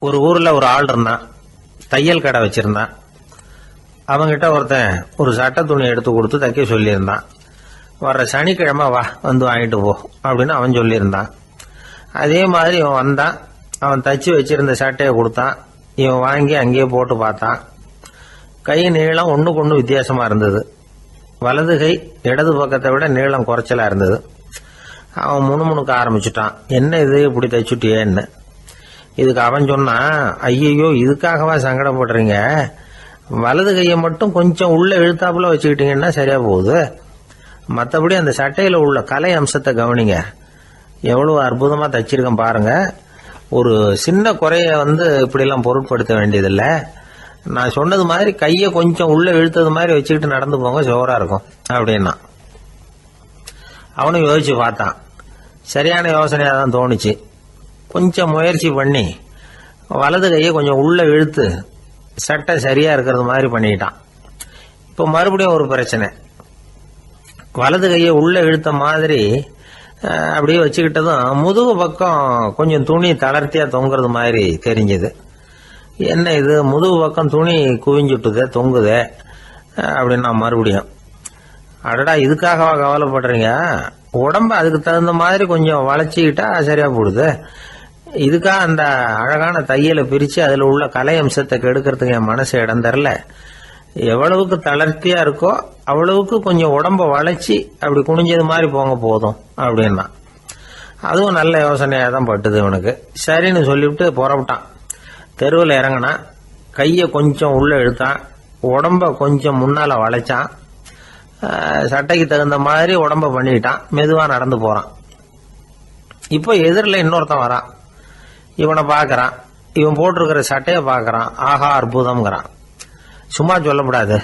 ஒரு ஊர்ல ஒரு ஆள் இருந்தான். தையல் கடை வச்சிருந்தான். அவங்கிட்ட ஒருத்தன் ஒரு சட்டை துணி எடுத்து கொடுத்து தைக்க சொல்லியிருந்தான். வர்ற சனிக்கிழமை வா வந்து வாங்கிட்டு போ அப்படின்னு அவன் சொல்லியிருந்தான். அதே மாதிரி இவன் வந்தான். அவன் தச்சு வச்சிருந்த சட்டையை கொடுத்தான். இவன் வாங்கி அங்கேயே போட்டு பார்த்தான். கை நீளம் ஒண்ணுக்கு ஒண்ணு வித்தியாசமா இருந்தது. வலது கை இடது பக்கத்தை விட நீளம் குறைச்சலா இருந்தது. அவன் முணுமுணுக்க ஆரம்பிச்சுட்டான். என்ன இது இப்படி தைச்சுட்டியேன்னு. இதுக்கு அவன் சொன்னான், ஐயையோ இதுக்காகவா சங்கடப்படுறீங்க, வலது கையை மட்டும் கொஞ்சம் உள்ள இழுத்தாப்புல வச்சுக்கிட்டீங்கன்னா சரியா போகுது. மற்றபடி அந்த சட்டையில உள்ள கலை அம்சத்தை கவனிங்க, எவ்வளவு அற்புதமா தச்சிருக்கேன் பாருங்க. ஒரு சின்ன குறைய இப்படிலாம் பொருட்படுத்த வேண்டியதில்லை. நான் சொன்னது மாதிரி கையை கொஞ்சம் உள்ள இழுத்தது மாதிரி வச்சுக்கிட்டு நடந்து போங்க, ஜோரா இருக்கும் அப்படின்னா. அவனும் யோசிச்சு பார்த்தான். சரியான யோசனையா தான் தோணுச்சு. கொஞ்சம் முயற்சி பண்ணி வலது கையை கொஞ்சம் உள்ள இழுத்து சட்டை சரியா இருக்கிறது மாதிரி பண்ணிட்டான். இப்போ மறுபடியும் ஒரு பிரச்சனை. வலது கையை உள்ள இழுத்த மாதிரி அப்படியே வச்சுக்கிட்டதும் முதுகு பக்கம் கொஞ்சம் துணி தளர்த்தியா தொங்குறது மாதிரி தெரிஞ்சது. என்ன இது முதுகு பக்கம் துணி குவிஞ்சுட்டுதே தொங்குதே அப்படின்னா மறுபடியும், அடடா இதுக்காகவா கவலைப்படுறீங்க, உடம்ப அதுக்கு தகுந்த மாதிரி கொஞ்சம் வளைச்சிக்கிட்டா சரியா போடுது. இதுக்காக அந்த அழகான தையலை பிரிச்சு அதுல உள்ள கலை அம்சத்தை கெடுக்கிறதுக்கு என் மனசு இடம் தரல. எவ்வளவுக்கு தளர்த்தியா இருக்கோ அவ்வளவுக்கு கொஞ்சம் உடம்ப வளைச்சி அப்படி குனிஞ்சது மாதிரி போங்க போதும் அப்படின்னா. அதுவும் நல்ல யோசனையா தான் பட்டுது இவனுக்கு. சரின்னு சொல்லிவிட்டு புறப்பட்டான். தெருவில் இறங்கினா, கையை கொஞ்சம் உள்ள இழுத்தான், உடம்ப கொஞ்சம் முன்னால வளைச்சான், சட்டைக்கு தகுந்த மாதிரி உடம்ப பண்ணிக்கிட்டான், மெதுவா நடந்து போறான். இப்போ எதிரில் இன்னொருத்தன் வரான். இவனை பாக்குறான். இவன் போட்டிருக்கிற சட்டையை பாக்குறான். ஆஹா அற்புதம்ங்கிறான். சும்மா சொல்லக்கூடாது,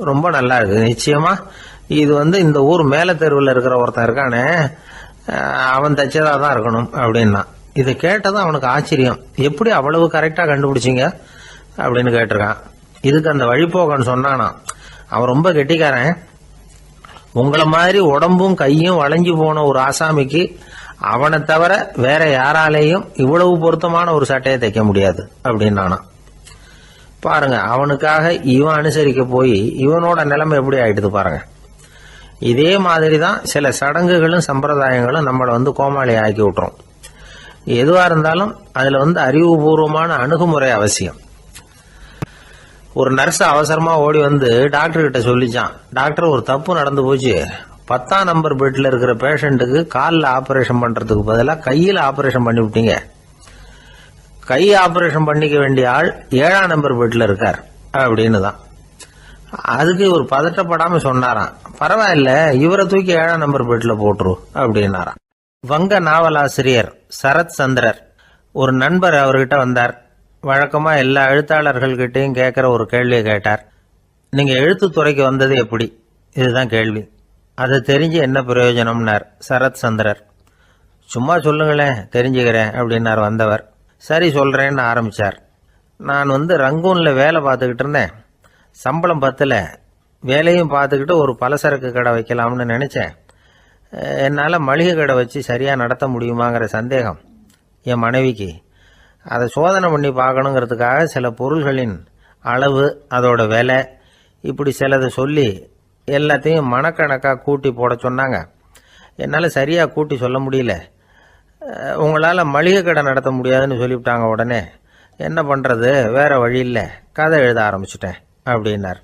ரொம்ப நல்லா இருக்கு நிச்சயமா. இது இந்த ஊர் மேல தெருவில் இருக்கிற ஒருத்தன் இருக்கானே, அவன் தச்சதா தான் இருக்கணும் அப்படின்னா. இதை கேட்டதும் அவனுக்கு ஆச்சரியம். எப்படி அவ்வளவு கரெக்டா கண்டுபிடிச்சிங்க அப்படின்னு கேட்டிருக்கான். இதுக்கு அந்த வழிபோக்கன்னு சொன்னானா, அவன் ரொம்ப கெட்டிக்காரன். உங்களை மாதிரி உடம்பும் கையும் வளைஞ்சு போன ஒரு ஆசாமிக்கு அவனை தவிர வேற யாராலேயும் இவ்வளவு பொருத்தமான ஒரு சட்டையை தைக்க முடியாது அப்படின்னானா. பாருங்க, அவனுக்காக இவன் அனுசரிக்க போய் இவனோட நிலைமை எப்படி ஆயிடுது பாருங்க. இதே மாதிரிதான் சில சடங்குகளும் சம்பிரதாயங்களும் நம்மளை கோமாளி ஆக்கி விட்டுரும். எதுவா இருந்தாலும் அதுல அறிவுபூர்வமான அணுகுமுறை அவசியம். ஒரு நர்ஸ் அவசரமா ஓடி டாக்டர் கிட்ட சொல்லிச்சான், டாக்டர் ஒரு தப்பு நடந்து போச்சு, 10ஆம் நம்பர் பெட்ல இருக்கிற பேஷண்ட்டுக்கு காலில் ஆபரேஷன் பண்றதுக்கு பதிலாக கையில் ஆபரேஷன் பண்ணி விட்டீங்க. கை ஆபரேஷன் பண்ணிக்க வேண்டிய ஆள் 7ஆம் நம்பர் பெட்ல இருக்கார் அப்படின்னு தான். அதுக்கு ஒரு பதட்டப்படாம சொன்னாராம், பரவாயில்ல இவரை தூக்கி 7ஆம் நம்பர் பெட்ல போட்டுரு அப்படின்னாராம். வங்க நாவலாசிரியர் சரத் சந்திரர் ஒரு நண்பர் அவர்கிட்ட வந்தார். வழக்கமா எல்லா எழுத்தாளர்கள்கிட்டையும் கேட்கிற ஒரு கேள்வியை கேட்டார். நீங்க எழுத்துத்துறைக்கு வந்தது எப்படி, இதுதான் கேள்வி. அதை தெரிஞ்சு என்ன பிரயோஜனம்னார் சரத் சந்திரர். சும்மா சொல்லுங்களேன் தெரிஞ்சுக்கிறேன் அப்படின்னார் வந்தவர். சரி சொல்றேன்னு ஆரம்பிச்சார். நான் ரங்கூன்ல வேலை பார்த்துக்கிட்டு இருந்தேன். சம்பளம் பத்தல. வேலையும் பார்த்துக்கிட்டு ஒரு பலசரக்கு கடை வைக்கலாம்னு நினைச்சேன். என்னால் மளிகை கடை வச்சு சரியாக நடத்த முடியுமாங்கிற சந்தேகம் என் மனைவிக்கு. அதை சோதனை பண்ணி பார்க்கணுங்கிறதுக்காக சில பொருள்களின் அளவு, அதோட விலை, இப்படி சிலதை சொல்லி எல்லாத்தையும் மனக்கணக்காக கூட்டி போட சொன்னாங்க. என்னால் சரியாக கூட்டி சொல்ல முடியல. உங்களால் மளிகை கடை நடத்த முடியாதுன்னு சொல்லிவிட்டாங்க. உடனே என்ன பண்ணுறது, வேற வழி இல்லை, கதை எழுத ஆரம்பிச்சிட்டேன் அப்படின்னார்.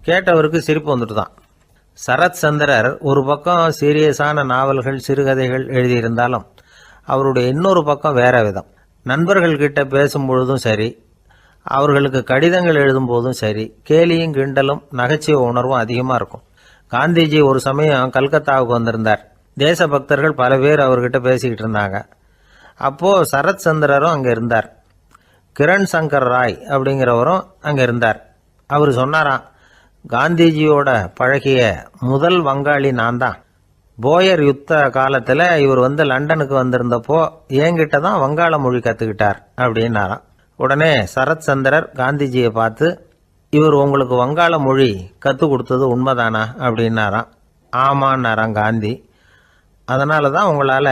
கேட்டவருக்கு சிரிப்பு வந்துட்டு தான். சரத் சந்திரர் ஒரு பக்கம் சீரியஸான நாவல்கள் சிறுகதைகள் எழுதியிருந்தாலும் அவருடைய இன்னொரு பக்கம் வேற விதம். நண்பர்கள் கிட்ட பேசும்பொழுதும் சரி, அவர்களுக்கு கடிதங்கள் எழுதும் போதும் சரி, கேலியும் கிண்டலும் நகைச்சுவை உணர்வும் அதிகமாக இருக்கும். காந்திஜி ஒரு சமயம் கல்கத்தாவுக்கு வந்திருந்தார். தேசபக்தர்கள் பல பேர் அவர்கிட்ட பேசிக்கிட்டு இருந்தாங்க. அப்போ சரத் சந்திரரும் அங்கே இருந்தார். கிரண் சங்கர் ராய் அப்படிங்கிறவரும் அங்கே இருந்தார். அவர் சொன்னாராம், காந்திஜியோட பழகிய முதல் வங்காளி நான் தான். போயர் யுத்த காலத்துல இவர் லண்டனுக்கு வந்திருந்தப்போ என்கிட்ட தான் வங்காள மொழி கத்துக்கிட்டார் அப்படின்னாராம். உடனே சரத் சந்திரர் காந்திஜியை பார்த்து, இவர் உங்களுக்கு வங்காள மொழி கத்து கொடுத்தது உண்மைதானா அப்படின்னாராம். ஆமான்னாராம் காந்தி. அதனால தான் உங்களால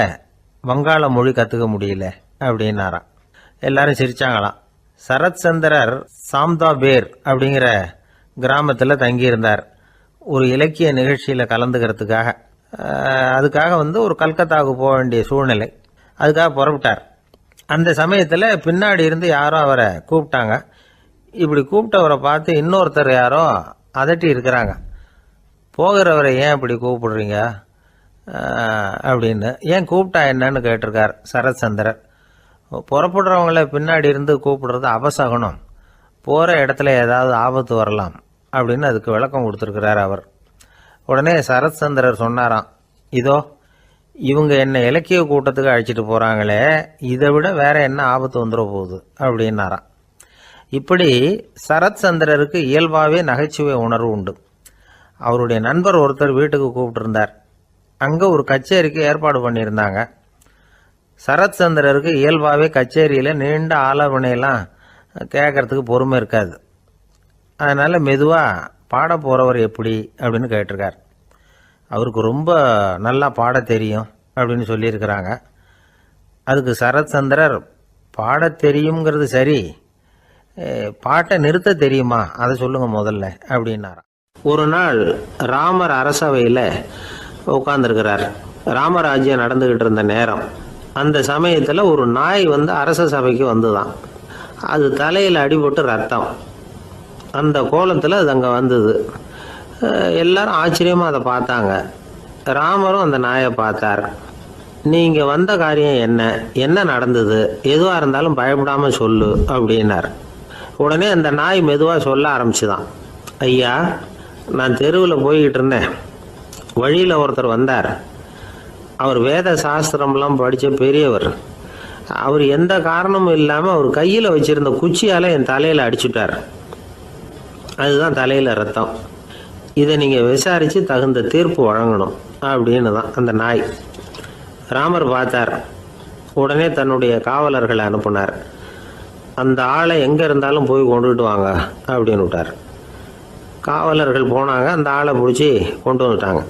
வங்காள மொழி கத்துக்க முடியல அப்படின்னாராம். எல்லாரும் சிரிச்சாங்களாம். சரத்சந்திரர் சாம்தாபேர் அப்படிங்கிற கிராமத்தில் தங்கியிருந்தார். ஒரு இலக்கிய நிகழ்ச்சியில் கலந்துக்கிறதுக்காக. அதுக்காக ஒரு கல்கத்தாவுக்கு போக வேண்டிய சூழ்நிலை. அதுக்காக புறப்பட்டார். அந்த சமயத்தில் பின்னாடி இருந்து யாரோ அவரை கூப்பிட்டாங்க. இப்படி கூப்பிட்டவரை பார்த்து இன்னொருத்தர் யாரோ அதட்டி இருக்கிறாங்க. போகிறவரை ஏன் இப்படி கூப்பிடுறீங்க அப்படின்னு. ஏன் கூப்பிட்டா என்னன்னு கேட்டிருக்கார் சரத்சந்திரர். புறப்படுறவங்கள பின்னாடி இருந்து கூப்பிடுறது அபசகுனம், போகிற இடத்துல ஏதாவது ஆபத்து வரலாம் அப்படின்னு அதுக்கு விளக்கம் கொடுத்துருக்கிறார் அவர். உடனே சரத்சந்திரர் சொன்னாராம், இதோ இவங்க என்ன இலக்கிய கூட்டத்துக்கு அழைச்சிட்டு போகிறாங்களே, இதை விட வேற என்ன ஆபத்து வந்துட போகுது அப்படின்னாராம். இப்படி சரத்சந்திரருக்கு இயல்பாகவே நகைச்சுவை உணர்வு உண்டு. அவருடைய நண்பர் ஒருத்தர் வீட்டுக்கு கூப்பிட்டுருந்தார். அங்கே ஒரு கச்சேரிக்கு ஏற்பாடு பண்ணியிருந்தாங்க. சரத்சந்திரருக்கு இயல்பாகவே கச்சேரியில் நீண்ட ஆலோசனையெல்லாம் கேட்கறதுக்கு பொறுமை இருக்காது. அதனால் மெதுவாக பாட போகிறவர் எப்படி அப்படின்னு கேட்டிருக்கார். அவருக்கு ரொம்ப நல்லா பாட தெரியும் அப்படின்னு சொல்லியிருக்கிறாங்க. அதுக்கு சரத்சந்திரர், பாட தெரியுங்கிறது சரி, பாட்டை நிறுத்த தெரியுமா அதை சொல்லுங்க முதல்ல அப்படின்னாராம். ஒரு நாள் ராமர் அரசவையில் உட்கார்ந்துருக்கிறார். ராமராஜ்யம் நடந்துகிட்டு இருந்த நேரம். அந்த சமயத்தில் ஒரு நாய் அரச சபைக்கு வந்துதான். அது தலையில் அடிபட்டு ரத்தம். அந்த கோலத்தில் அது அங்கே வந்தது. எல்லாரும் ஆச்சரியமாக அதை பார்த்தாங்க. ராமரும் அந்த நாயை பார்த்தார். நீங்கள் வந்த காரியம் என்ன, என்ன நடந்தது, எதுவாக இருந்தாலும் பயப்படாமல் சொல்லு அப்படின்னார். உடனே அந்த நாய் மெதுவாக சொல்ல ஆரம்பிச்சுதான். ஐயா, நான் தெருவில் போய்கிட்டு இருந்தேன். வழியில் ஒருத்தர் வந்தார். அவர் வேத சாஸ்திரம்லாம் படித்த பெரியவர். அவர் எந்த காரணமும் இல்லாமல் அவர் கையில் வச்சிருந்த குச்சியால் என் தலையில் அடிச்சுட்டார். அதுதான் தலையில் ரத்தம். இதை நீங்கள் விசாரித்து தகுந்த தீர்ப்பு வழங்கணும் அப்படின்னு தான் அந்த நாய். ராமர் பார்த்தார். உடனே தன்னுடைய காவலர்களை அனுப்புனார். அந்த ஆளை எங்கே இருந்தாலும் போய் கொண்டுகிட்டு வாங்க அப்படின்னு விட்டார். காவலர்கள் போனாங்க. அந்த ஆளை பிடிச்சி கொண்டு வந்துட்டாங்க.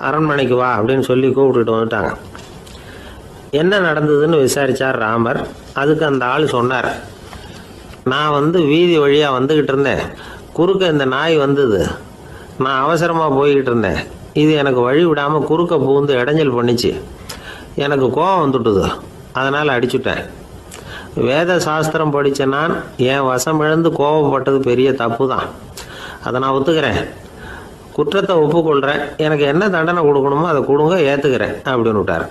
அரண்மனைக்கு வா அப்படின்னு சொல்லி கூப்பிட்டுட்டு வந்துட்டாங்க. என்ன நடந்ததுன்னு விசாரித்தார் ராமர். அதுக்கு அந்த ஆள் சொன்னார், நான் வீதி வழியாக வந்துக்கிட்டு இருந்தேன். குறுக்க இந்த நாய் வந்தது. நான் அவசரமாக போய்கிட்டு இருந்தேன். இது எனக்கு வழி விடாமல் குறுக்க பூந்து இடைஞ்சல் பண்ணிச்சு. எனக்கு கோபம் வந்துட்டுது. அதனால் அடிச்சுட்டேன். வேத சாஸ்திரம் படித்த நான் என் வசம் இழந்து கோபப்பட்டது பெரிய தப்பு தான். அதை நான் ஒத்துக்கிறேன். குற்றத்தை ஒப்புக்கொள்கிறேன். எனக்கு என்ன தண்டனை கொடுக்கணுமோ அதை கொடுங்க, ஏற்றுக்கிறேன் அப்படின்னு விட்டார்.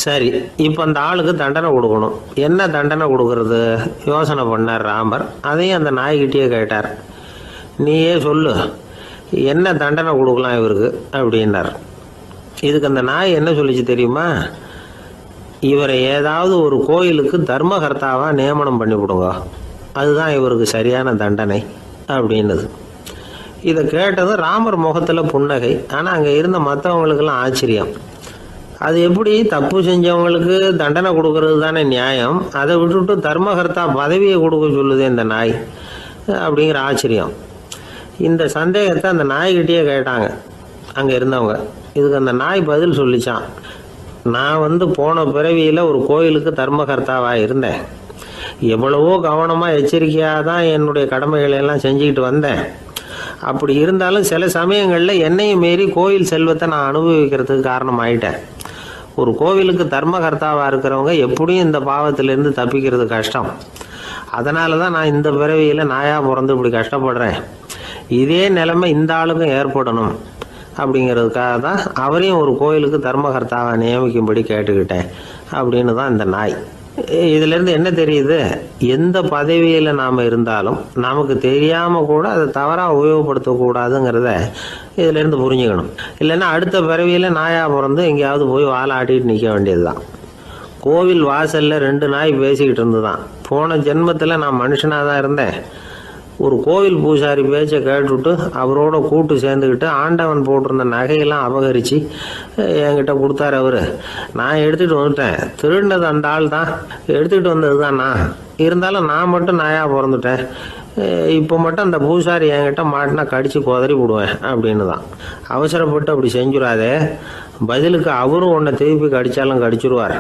சரி, இப்போ அந்த ஆளுக்கு தண்டனை கொடுக்கணும். என்ன தண்டனை கொடுக்கறது யோசனை பண்ணார் ராமர். அதையும் அந்த நாய்கிட்டே கேட்டார். நீயே சொல்லு, என்ன தண்டனை கொடுக்கலாம் இவருக்கு அப்படின்னார். இதுக்கு அந்த நாய் என்ன சொல்லிச்சு தெரியுமா? இவரை ஏதாவது ஒரு கோயிலுக்கு தர்மகர்த்தாவாக நியமனம் பண்ணி விடுங்க, அதுதான் இவருக்கு சரியான தண்டனை அப்படின்னது. இதை கேட்டதும் ராமர் முகத்தில் புன்னகை. ஆனால் அங்கே இருந்த மற்றவங்களுக்கெல்லாம் ஆச்சரியம். அது எப்படி, தப்பு செஞ்சவங்களுக்கு தண்டனை கொடுக்கறது தானே நியாயம், அதை விட்டுட்டு தர்மகர்த்தா பதவியை கொடுக்க சொல்லுது இந்த நாய் அப்படிங்கிற ஆச்சரியம். இந்த சந்தேகத்தை அந்த நாய்கிட்டே கேட்டாங்க அங்கே இருந்தவங்க. இதுக்கு அந்த நாய் பதில் சொல்லிச்சான். நான் போன பிறவியில் ஒரு கோயிலுக்கு தர்மகர்த்தாவாக இருந்தேன். எவ்வளவோ கவனமாக எச்சரிக்கையாக தான் என்னுடைய கடமைகளை எல்லாம் செஞ்சுக்கிட்டு வந்தேன். அப்படி இருந்தாலும் சில சமயங்களில் என்னையும் மீறி கோயில் செல்வத்தை நான் அனுபவிக்கிறதுக்கு காரணம் ஆயிட்டேன். ஒரு கோவிலுக்கு தர்மகர்த்தாவாக இருக்கிறவங்க எப்படியும் இந்த பாவத்திலேருந்து தப்பிக்கிறது கஷ்டம். அதனால தான் நான் இந்த பிறவியில் நாயாக பிறந்து இப்படி கஷ்டப்படுறேன். இதே நிலைமை இந்த ஆளுக்கும் ஏற்படணும் அப்படிங்கிறதுக்காக தான் அவரையும் ஒரு கோயிலுக்கு தர்மகர்த்தாவை நியமிக்கும்படி கேட்டுக்கிட்டேன் அப்படின்னு தான் இந்த நாய். இதிலேருந்து என்ன தெரியுது, எந்த பதவியில் நாம் இருந்தாலும் நமக்கு தெரியாமல் கூட அதை தவறாக உபயோகப்படுத்தக்கூடாதுங்கிறத இதிலேருந்து புரிஞ்சுக்கணும். இல்லைன்னா அடுத்த பிறவியில் நாயாக பிறந்து எங்கேயாவது போய் வாலாட்டிட்டு நிற்க வேண்டியது தான். கோவில் வாசலில் 2 நாய் பேசிக்கிட்டு இருந்துதான். போன ஜென்மத்தில் நான் மனுஷனாக தான் இருந்தேன். ஒரு கோவில் பூசாரி பேச்சை கேட்டுவிட்டு அவரோட கூட்டு சேர்ந்துக்கிட்டு ஆண்டவன் போட்டிருந்த நகையெல்லாம் அபகரித்து என்கிட்ட கொடுத்தாரு அவர். நான் எடுத்துகிட்டு வந்துட்டேன். திருடினது அந்த ஆள் தான், எடுத்துக்கிட்டு வந்தது தான் நான். இருந்தாலும் நான் மட்டும் நாயாக பிறந்துட்டேன். இப்போ மட்டும் அந்த பூசாரி என்கிட்ட மாட்டினா கடித்து குதறி விடுவேன் அப்படின்னு தான். அவசரப்பட்டு அப்படி செஞ்சுடாதே. பதிலுக்கு அவரும் உன்னை திருப்பி கடித்தாலும் கடிச்சிருவார்.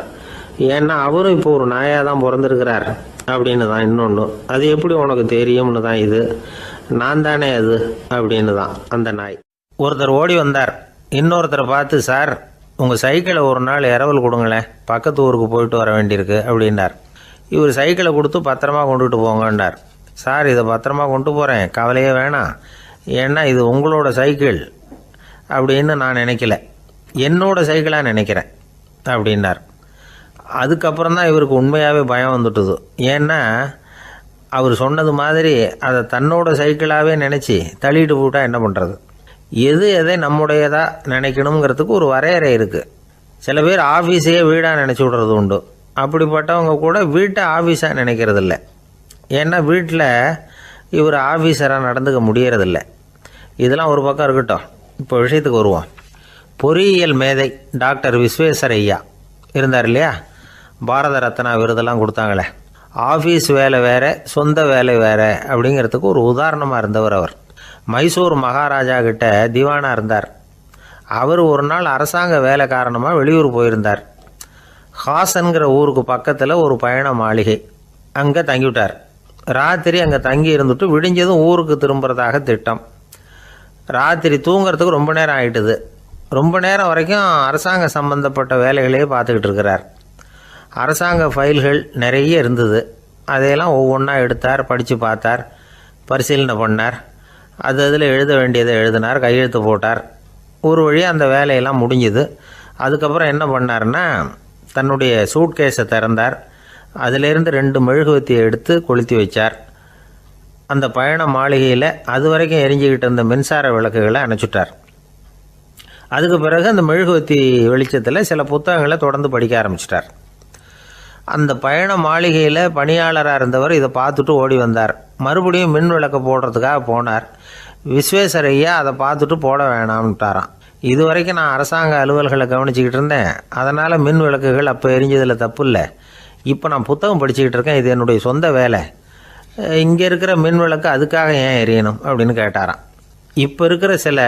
ஏன்னா அவரும் இப்போ ஒரு நாயாக தான் பிறந்திருக்கிறார். அப்படின்னு தான் இன்னொன்று. அது எப்படி உனக்கு தெரியும்னு தான் இது. நான் தானே அது அப்படின்னு தான் அந்த நாய். ஒருத்தர் ஓடி வந்தார். இன்னொருத்தரை பார்த்து, சார் உங்கள் சைக்கிளை ஒரு நாள் இரவல் கொடுங்களேன், பக்கத்து ஊருக்கு போயிட்டு வர வேண்டியிருக்கு அப்படின்னார். இவர் சைக்கிளை கொடுத்து பத்திரமா கொண்டுகிட்டு போங்கன்னார். சார் இதை பத்திரமா கொண்டு போகிறேன், கவலையே வேணாம், ஏன்னா இது உங்களோட சைக்கிள் அப்படின்னு நான் நினைக்கல, என்னோட சைக்கிளாக நினைக்கிறேன் அப்படின்னார். அதுக்கப்புறம் தான் இவருக்கு உண்மையாகவே பயம் வந்துட்டுது. ஏன்னா அவர் சொன்னது மாதிரி அதை தன்னோட சைக்கிளாகவே நினச்சி தள்ளிட்டு போட்டால் என்ன பண்ணுறது. எது எதை நம்முடையதாக நினைக்கணுங்கிறதுக்கு ஒரு வரையறை இருக்குது. சில பேர் ஆஃபீஸையே வீடாக நினச்சி விடுறது உண்டு. அப்படிப்பட்டவங்க கூட வீட்டை ஆஃபீஸாக நினைக்கிறதில்ல. ஏன்னா வீட்டில் இவர் ஆஃபீஸராக நடந்துக்க முடியறதில்ல. இதெல்லாம் ஒரு பக்கம் இருக்கட்டும். இப்போ விஷயத்துக்கு வருவோம். பொறியியல் மேதை டாக்டர் விஸ்வேஸ்வரய்யா இருந்தார் இல்லையா, பாரத ரத்னா விருதெல்லாம் கொடுத்தாங்களே. ஆஃபீஸ் வேலை வேறு, சொந்த வேலை வேறு அப்படிங்கிறதுக்கு ஒரு உதாரணமாக இருந்தவர் அவர். மைசூர் மகாராஜா கிட்ட திவானாக இருந்தார். அவர் ஒரு நாள் அரசாங்க வேலை காரணமாக வெளியூர் போயிருந்தார். ஹாசன்கிற ஊருக்கு பக்கத்தில் ஒரு பயண மாளிகை, அங்கே தங்கிவிட்டார். ராத்திரி அங்கே தங்கி இருந்துட்டு விடிஞ்சதும் ஊருக்கு திரும்புறதாக திட்டம். ராத்திரி தூங்கிறதுக்கு ரொம்ப நேரம் ஆகிட்டுது. ரொம்ப நேரம் வரைக்கும் அரசாங்க சம்பந்தப்பட்ட வேலைகளையே பார்த்துக்கிட்டு இருக்கிறார். அரசாங்க ஃபைல்கள் நிறைய இருந்தது. அதையெல்லாம் ஒவ்வொன்றா எடுத்தார், படித்து பார்த்தார், பரிசீலனை பண்ணார். அதில் எழுத வேண்டியதை எழுதினார், கையெழுத்து போட்டார். ஒரு வழியாக அந்த வேலையெல்லாம் முடிஞ்சுது. அதுக்கப்புறம் என்ன பண்ணார்னா, தன்னுடைய சூட்கேஸை திறந்தார். அதிலிருந்து 2 மெழுகுவத்தியை எடுத்து கொளுத்தி வச்சார். அந்த பயண மாளிகையில் அது வரைக்கும் எரிஞ்சிக்கிட்டு இருந்த மின்சார விளக்குகளை அணைச்சிட்டார். அதுக்கு பிறகு அந்த மெழுகுவத்தி வெளிச்சத்தில் சில புத்தகங்களை தொடர்ந்து படிக்க ஆரம்பிச்சிட்டார். அந்த பயண மாளிகையில் பணியாளராக இருந்தவர் இதை பார்த்துட்டு ஓடி வந்தார். மறுபடியும் மின் விளக்கு போடுறதுக்காக போனார். விஸ்வேஸ்வரய்யா அதை பார்த்துட்டு போட வேணாம்ட்டாராம். இது வரைக்கும் நான் அரசாங்க அலுவல்களை கவனிச்சிக்கிட்டு இருந்தேன், அதனால் மின் விளக்குகள் அப்போ எரிஞ்சதில் தப்பு இல்லை. இப்போ நான் புத்தகம் படிச்சுக்கிட்டு இருக்கேன், இது என்னுடைய சொந்த வேலை, இங்கே இருக்கிற மின் விளக்கு அதுக்காக ஏன் எரியணும் அப்படின்னு கேட்டாராம். இப்போ இருக்கிற சில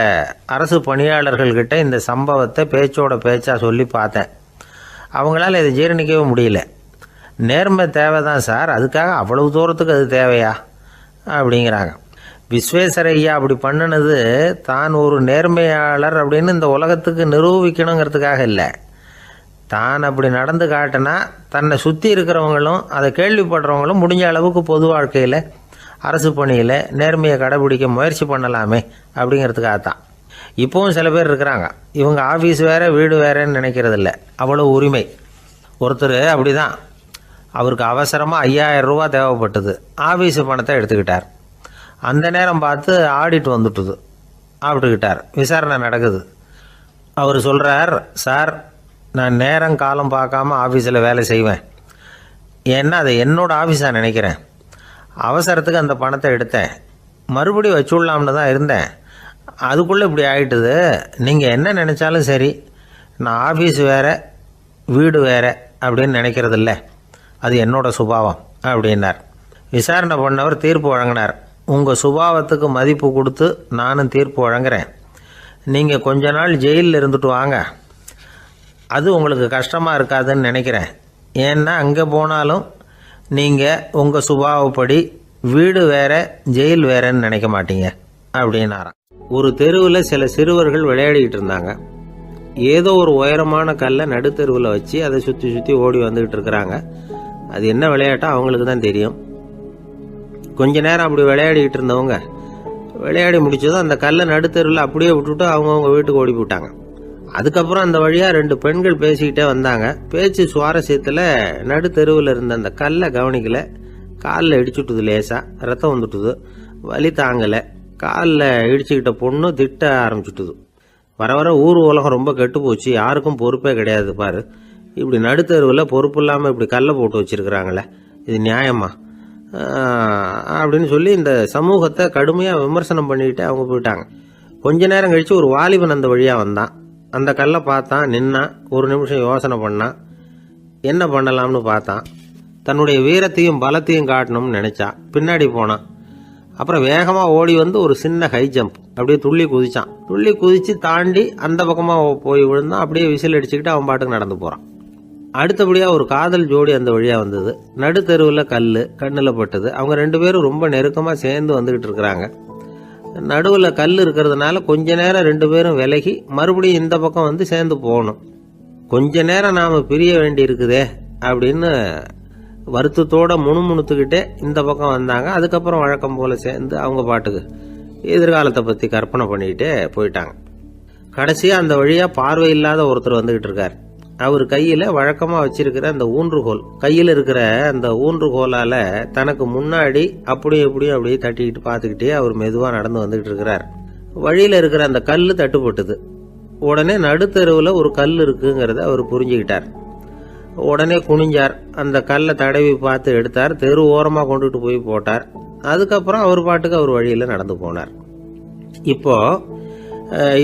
அரசு பணியாளர்கள்கிட்ட இந்த சம்பவத்தை பேச்சோட பேச்சாக சொல்லி பார்த்தேன். அவங்களால இதை ஜீரணிக்கவே முடியல. நேர்மை தேவை தான் சார், அதுக்காக அவ்வளவு தூரத்துக்கு அது தேவையா அப்படிங்கிறாங்க. விஸ்வேஸ்வரய்யா அப்படி பண்ணினது தான் ஒரு நேர்மையாளர் அப்படின்னு இந்த உலகத்துக்கு நிரூபிக்கணுங்கிறதுக்காக இல்லை. தான் அப்படி நடந்து காட்டினா தன்னை சுற்றி இருக்கிறவங்களும் அதை கேள்விப்படுறவங்களும் முடிஞ்ச அளவுக்கு பொது வாழ்க்கையில், அரசு பணியில் நேர்மையை கடைபிடிக்க முயற்சி பண்ணலாமே அப்படிங்கிறதுக்காகத்தான். இப்போவும் சில பேர் இருக்கிறாங்க, இவங்க ஆஃபீஸ் வேறு வீடு வேறேன்னு நினைக்கிறதில்ல, அவ்வளோ உரிமை. ஒருத்தர் அப்படி தான், அவருக்கு அவசரமாக 5000 ரூபா தேவைப்பட்டது. ஆஃபீஸு பணத்தை எடுத்துக்கிட்டார். அந்த நேரம் பார்த்து ஆடிட் வந்துட்டுது. ஆப்பிட்டுக்கிட்டார். விசாரணை நடக்குது. அவர் சொல்கிறார், சார் நான் நேரம் காலம் பார்க்காம ஆஃபீஸில் வேலை செய்வேன், ஏன்னா அதை என்னோடய ஆஃபீஸாக நினைக்கிறேன். அவசரத்துக்கு அந்த பணத்தை எடுத்தேன், மறுபடியும் வச்சுடலாம்னு தான் இருந்தேன், அதுக்குள்ளே இப்படி ஆகிட்டுது. நீங்கள் என்ன நினச்சாலும் சரி, நான் ஆஃபீஸ் வேறு வீடு வேறு அப்படின்னு நினைக்கிறதில்ல, அது என்னோட சுபாவம் அப்படின்னார். விசாரணை பண்ணவர் தீர்ப்பு வழங்கினார். உங்கள் சுபாவத்துக்கு மதிப்பு கொடுத்து நானும் தீர்ப்பு வழங்குறேன். நீங்கள் கொஞ்ச நாள் ஜெயிலில் இருந்துட்டு வாங்க, அது உங்களுக்கு கஷ்டமாக இருக்காதுன்னு நினைக்கிறேன். ஏன்னா அங்கே போனாலும் நீங்கள் உங்கள் சுபாவப்படி வீடு வேறு ஜெயில் வேறேன்னு நினைக்க மாட்டீங்க அப்படின்னாராம். ஒரு தெருவில் சில சிறுவர்கள் விளையாடிக்கிட்டு இருந்தாங்க. ஏதோ ஒரு உயரமான கல்லை நடுத்தெருவில் வச்சு அதை சுற்றி சுற்றி ஓடி வந்துக்கிட்டு இருக்கிறாங்க. அது என்ன விளையாட்டோ அவங்களுக்கு தான் தெரியும். கொஞ்ச நேரம் அப்படி விளையாடிக்கிட்டு இருந்தவங்க விளையாடி முடிச்சதும் அந்த கல்லை நடுத்தெருவில் அப்படியே விட்டுட்டு அவங்கவுங்க வீட்டுக்கு ஓடி போட்டாங்க. அதுக்கப்புறம் அந்த வழியாக 2 பெண்கள் பேசிக்கிட்டே வந்தாங்க. பேச்சு சுவாரஸ்யத்தில் நடுத்தெருவில் இருந்த அந்த கல்லை கவனிக்கல, காலில் இடிச்சுட்டுது, லேசாக ரத்தம் வந்துட்டுது, வலி தாங்கலை. காலில் இடிச்சுக்கிட்ட பொண்ணு திட்ட ஆரம்பிச்சுட்டுது. வர வர ஊர் உலகம் ரொம்ப கெட்டு போச்சு, யாருக்கும் பொறுப்பே கிடையாது பாரு, இப்படி நடுத்தெருவில் பொறுப்பு இல்லாமல் இப்படி கல்லை போட்டு வச்சிருக்கிறாங்களே, இது நியாயமா அப்படின்னு சொல்லி இந்த சமூகத்தை கடுமையாக விமர்சனம் பண்ணிக்கிட்டு அவங்க போயிட்டாங்க. கொஞ்ச நேரம் கழித்து ஒரு வாலிபன் அந்த வழியாக வந்தான். அந்த கல்லை பார்த்தான், நின்னான், ஒரு நிமிஷம் யோசனை பண்ணான், என்ன பண்ணலாம்னு பார்த்தான். தன்னுடைய வீரத்தையும் பலத்தையும் காட்டணும்னு நினச்சான். பின்னாடி போனான். அப்புறம் வேகமாக ஓடி வந்து ஒரு சின்ன ஹை ஜம்ப் அப்படியே துள்ளி குதிச்சான். துள்ளி குதித்து தாண்டி அந்த பக்கமாக போய் விழுந்தான். அப்படியே விசில் அடிச்சுக்கிட்டு அவன் பாட்டுக்கு நடந்து போகிறான். அடுத்தபடியாக ஒரு காதல் ஜோடி அந்த வழியாக வந்தது. நடுத்தெருவில் கண்ணில் பட்டது. அவங்க 2 பேரும் ரொம்ப நெருக்கமாக சேர்ந்து வந்துக்கிட்டு இருக்கிறாங்க. நடுவில் கல் இருக்கிறதுனால கொஞ்ச நேரம் 2 பேரும் விலகி மறுபடியும் இந்த பக்கம் வந்து சேர்ந்து போகணும். கொஞ்ச நேரம் நாம் பிரிய வேண்டி இருக்குதே அப்படின்னு வருத்தத்தோட முணுமுணுத்துக்கிட்டே இந்த பக்கம் வந்தாங்க. அதுக்கப்புறம் வழக்கம் போல் சேர்ந்து அவங்க பாட்டுக்கு எதிர்காலத்தை பற்றி கற்பனை பண்ணிக்கிட்டே போயிட்டாங்க. கடைசியாக அந்த வழியாக பார்வை இல்லாத ஒருத்தர் வந்துக்கிட்டு இருக்கார். அவர் கையில் வழக்கமாக வச்சிருக்கிற அந்த ஊன்றுகோல், கையில் இருக்கிற அந்த ஊன்றுகோலால் தனக்கு முன்னாடி அப்படியும் இப்படியும் அப்படியே தட்டிக்கிட்டு பார்த்துக்கிட்டே அவர் மெதுவாக நடந்து வந்துக்கிட்டு இருக்கிறார். வழியில் இருக்கிற அந்த கல் தட்டுப்பட்டுது. உடனே நடுத்தெருவில் ஒரு கல் இருக்குங்கிறத அவர் புரிஞ்சுக்கிட்டார். உடனே குனிஞ்சார். அந்த கல்லை தடவி பார்த்து எடுத்தார். தெரு ஓரமாக கொண்டுட்டு போய் போட்டார். அதுக்கப்புறம் அவர் பாட்டுக்கு அவர் வழியில் நடந்து போனார். இப்போ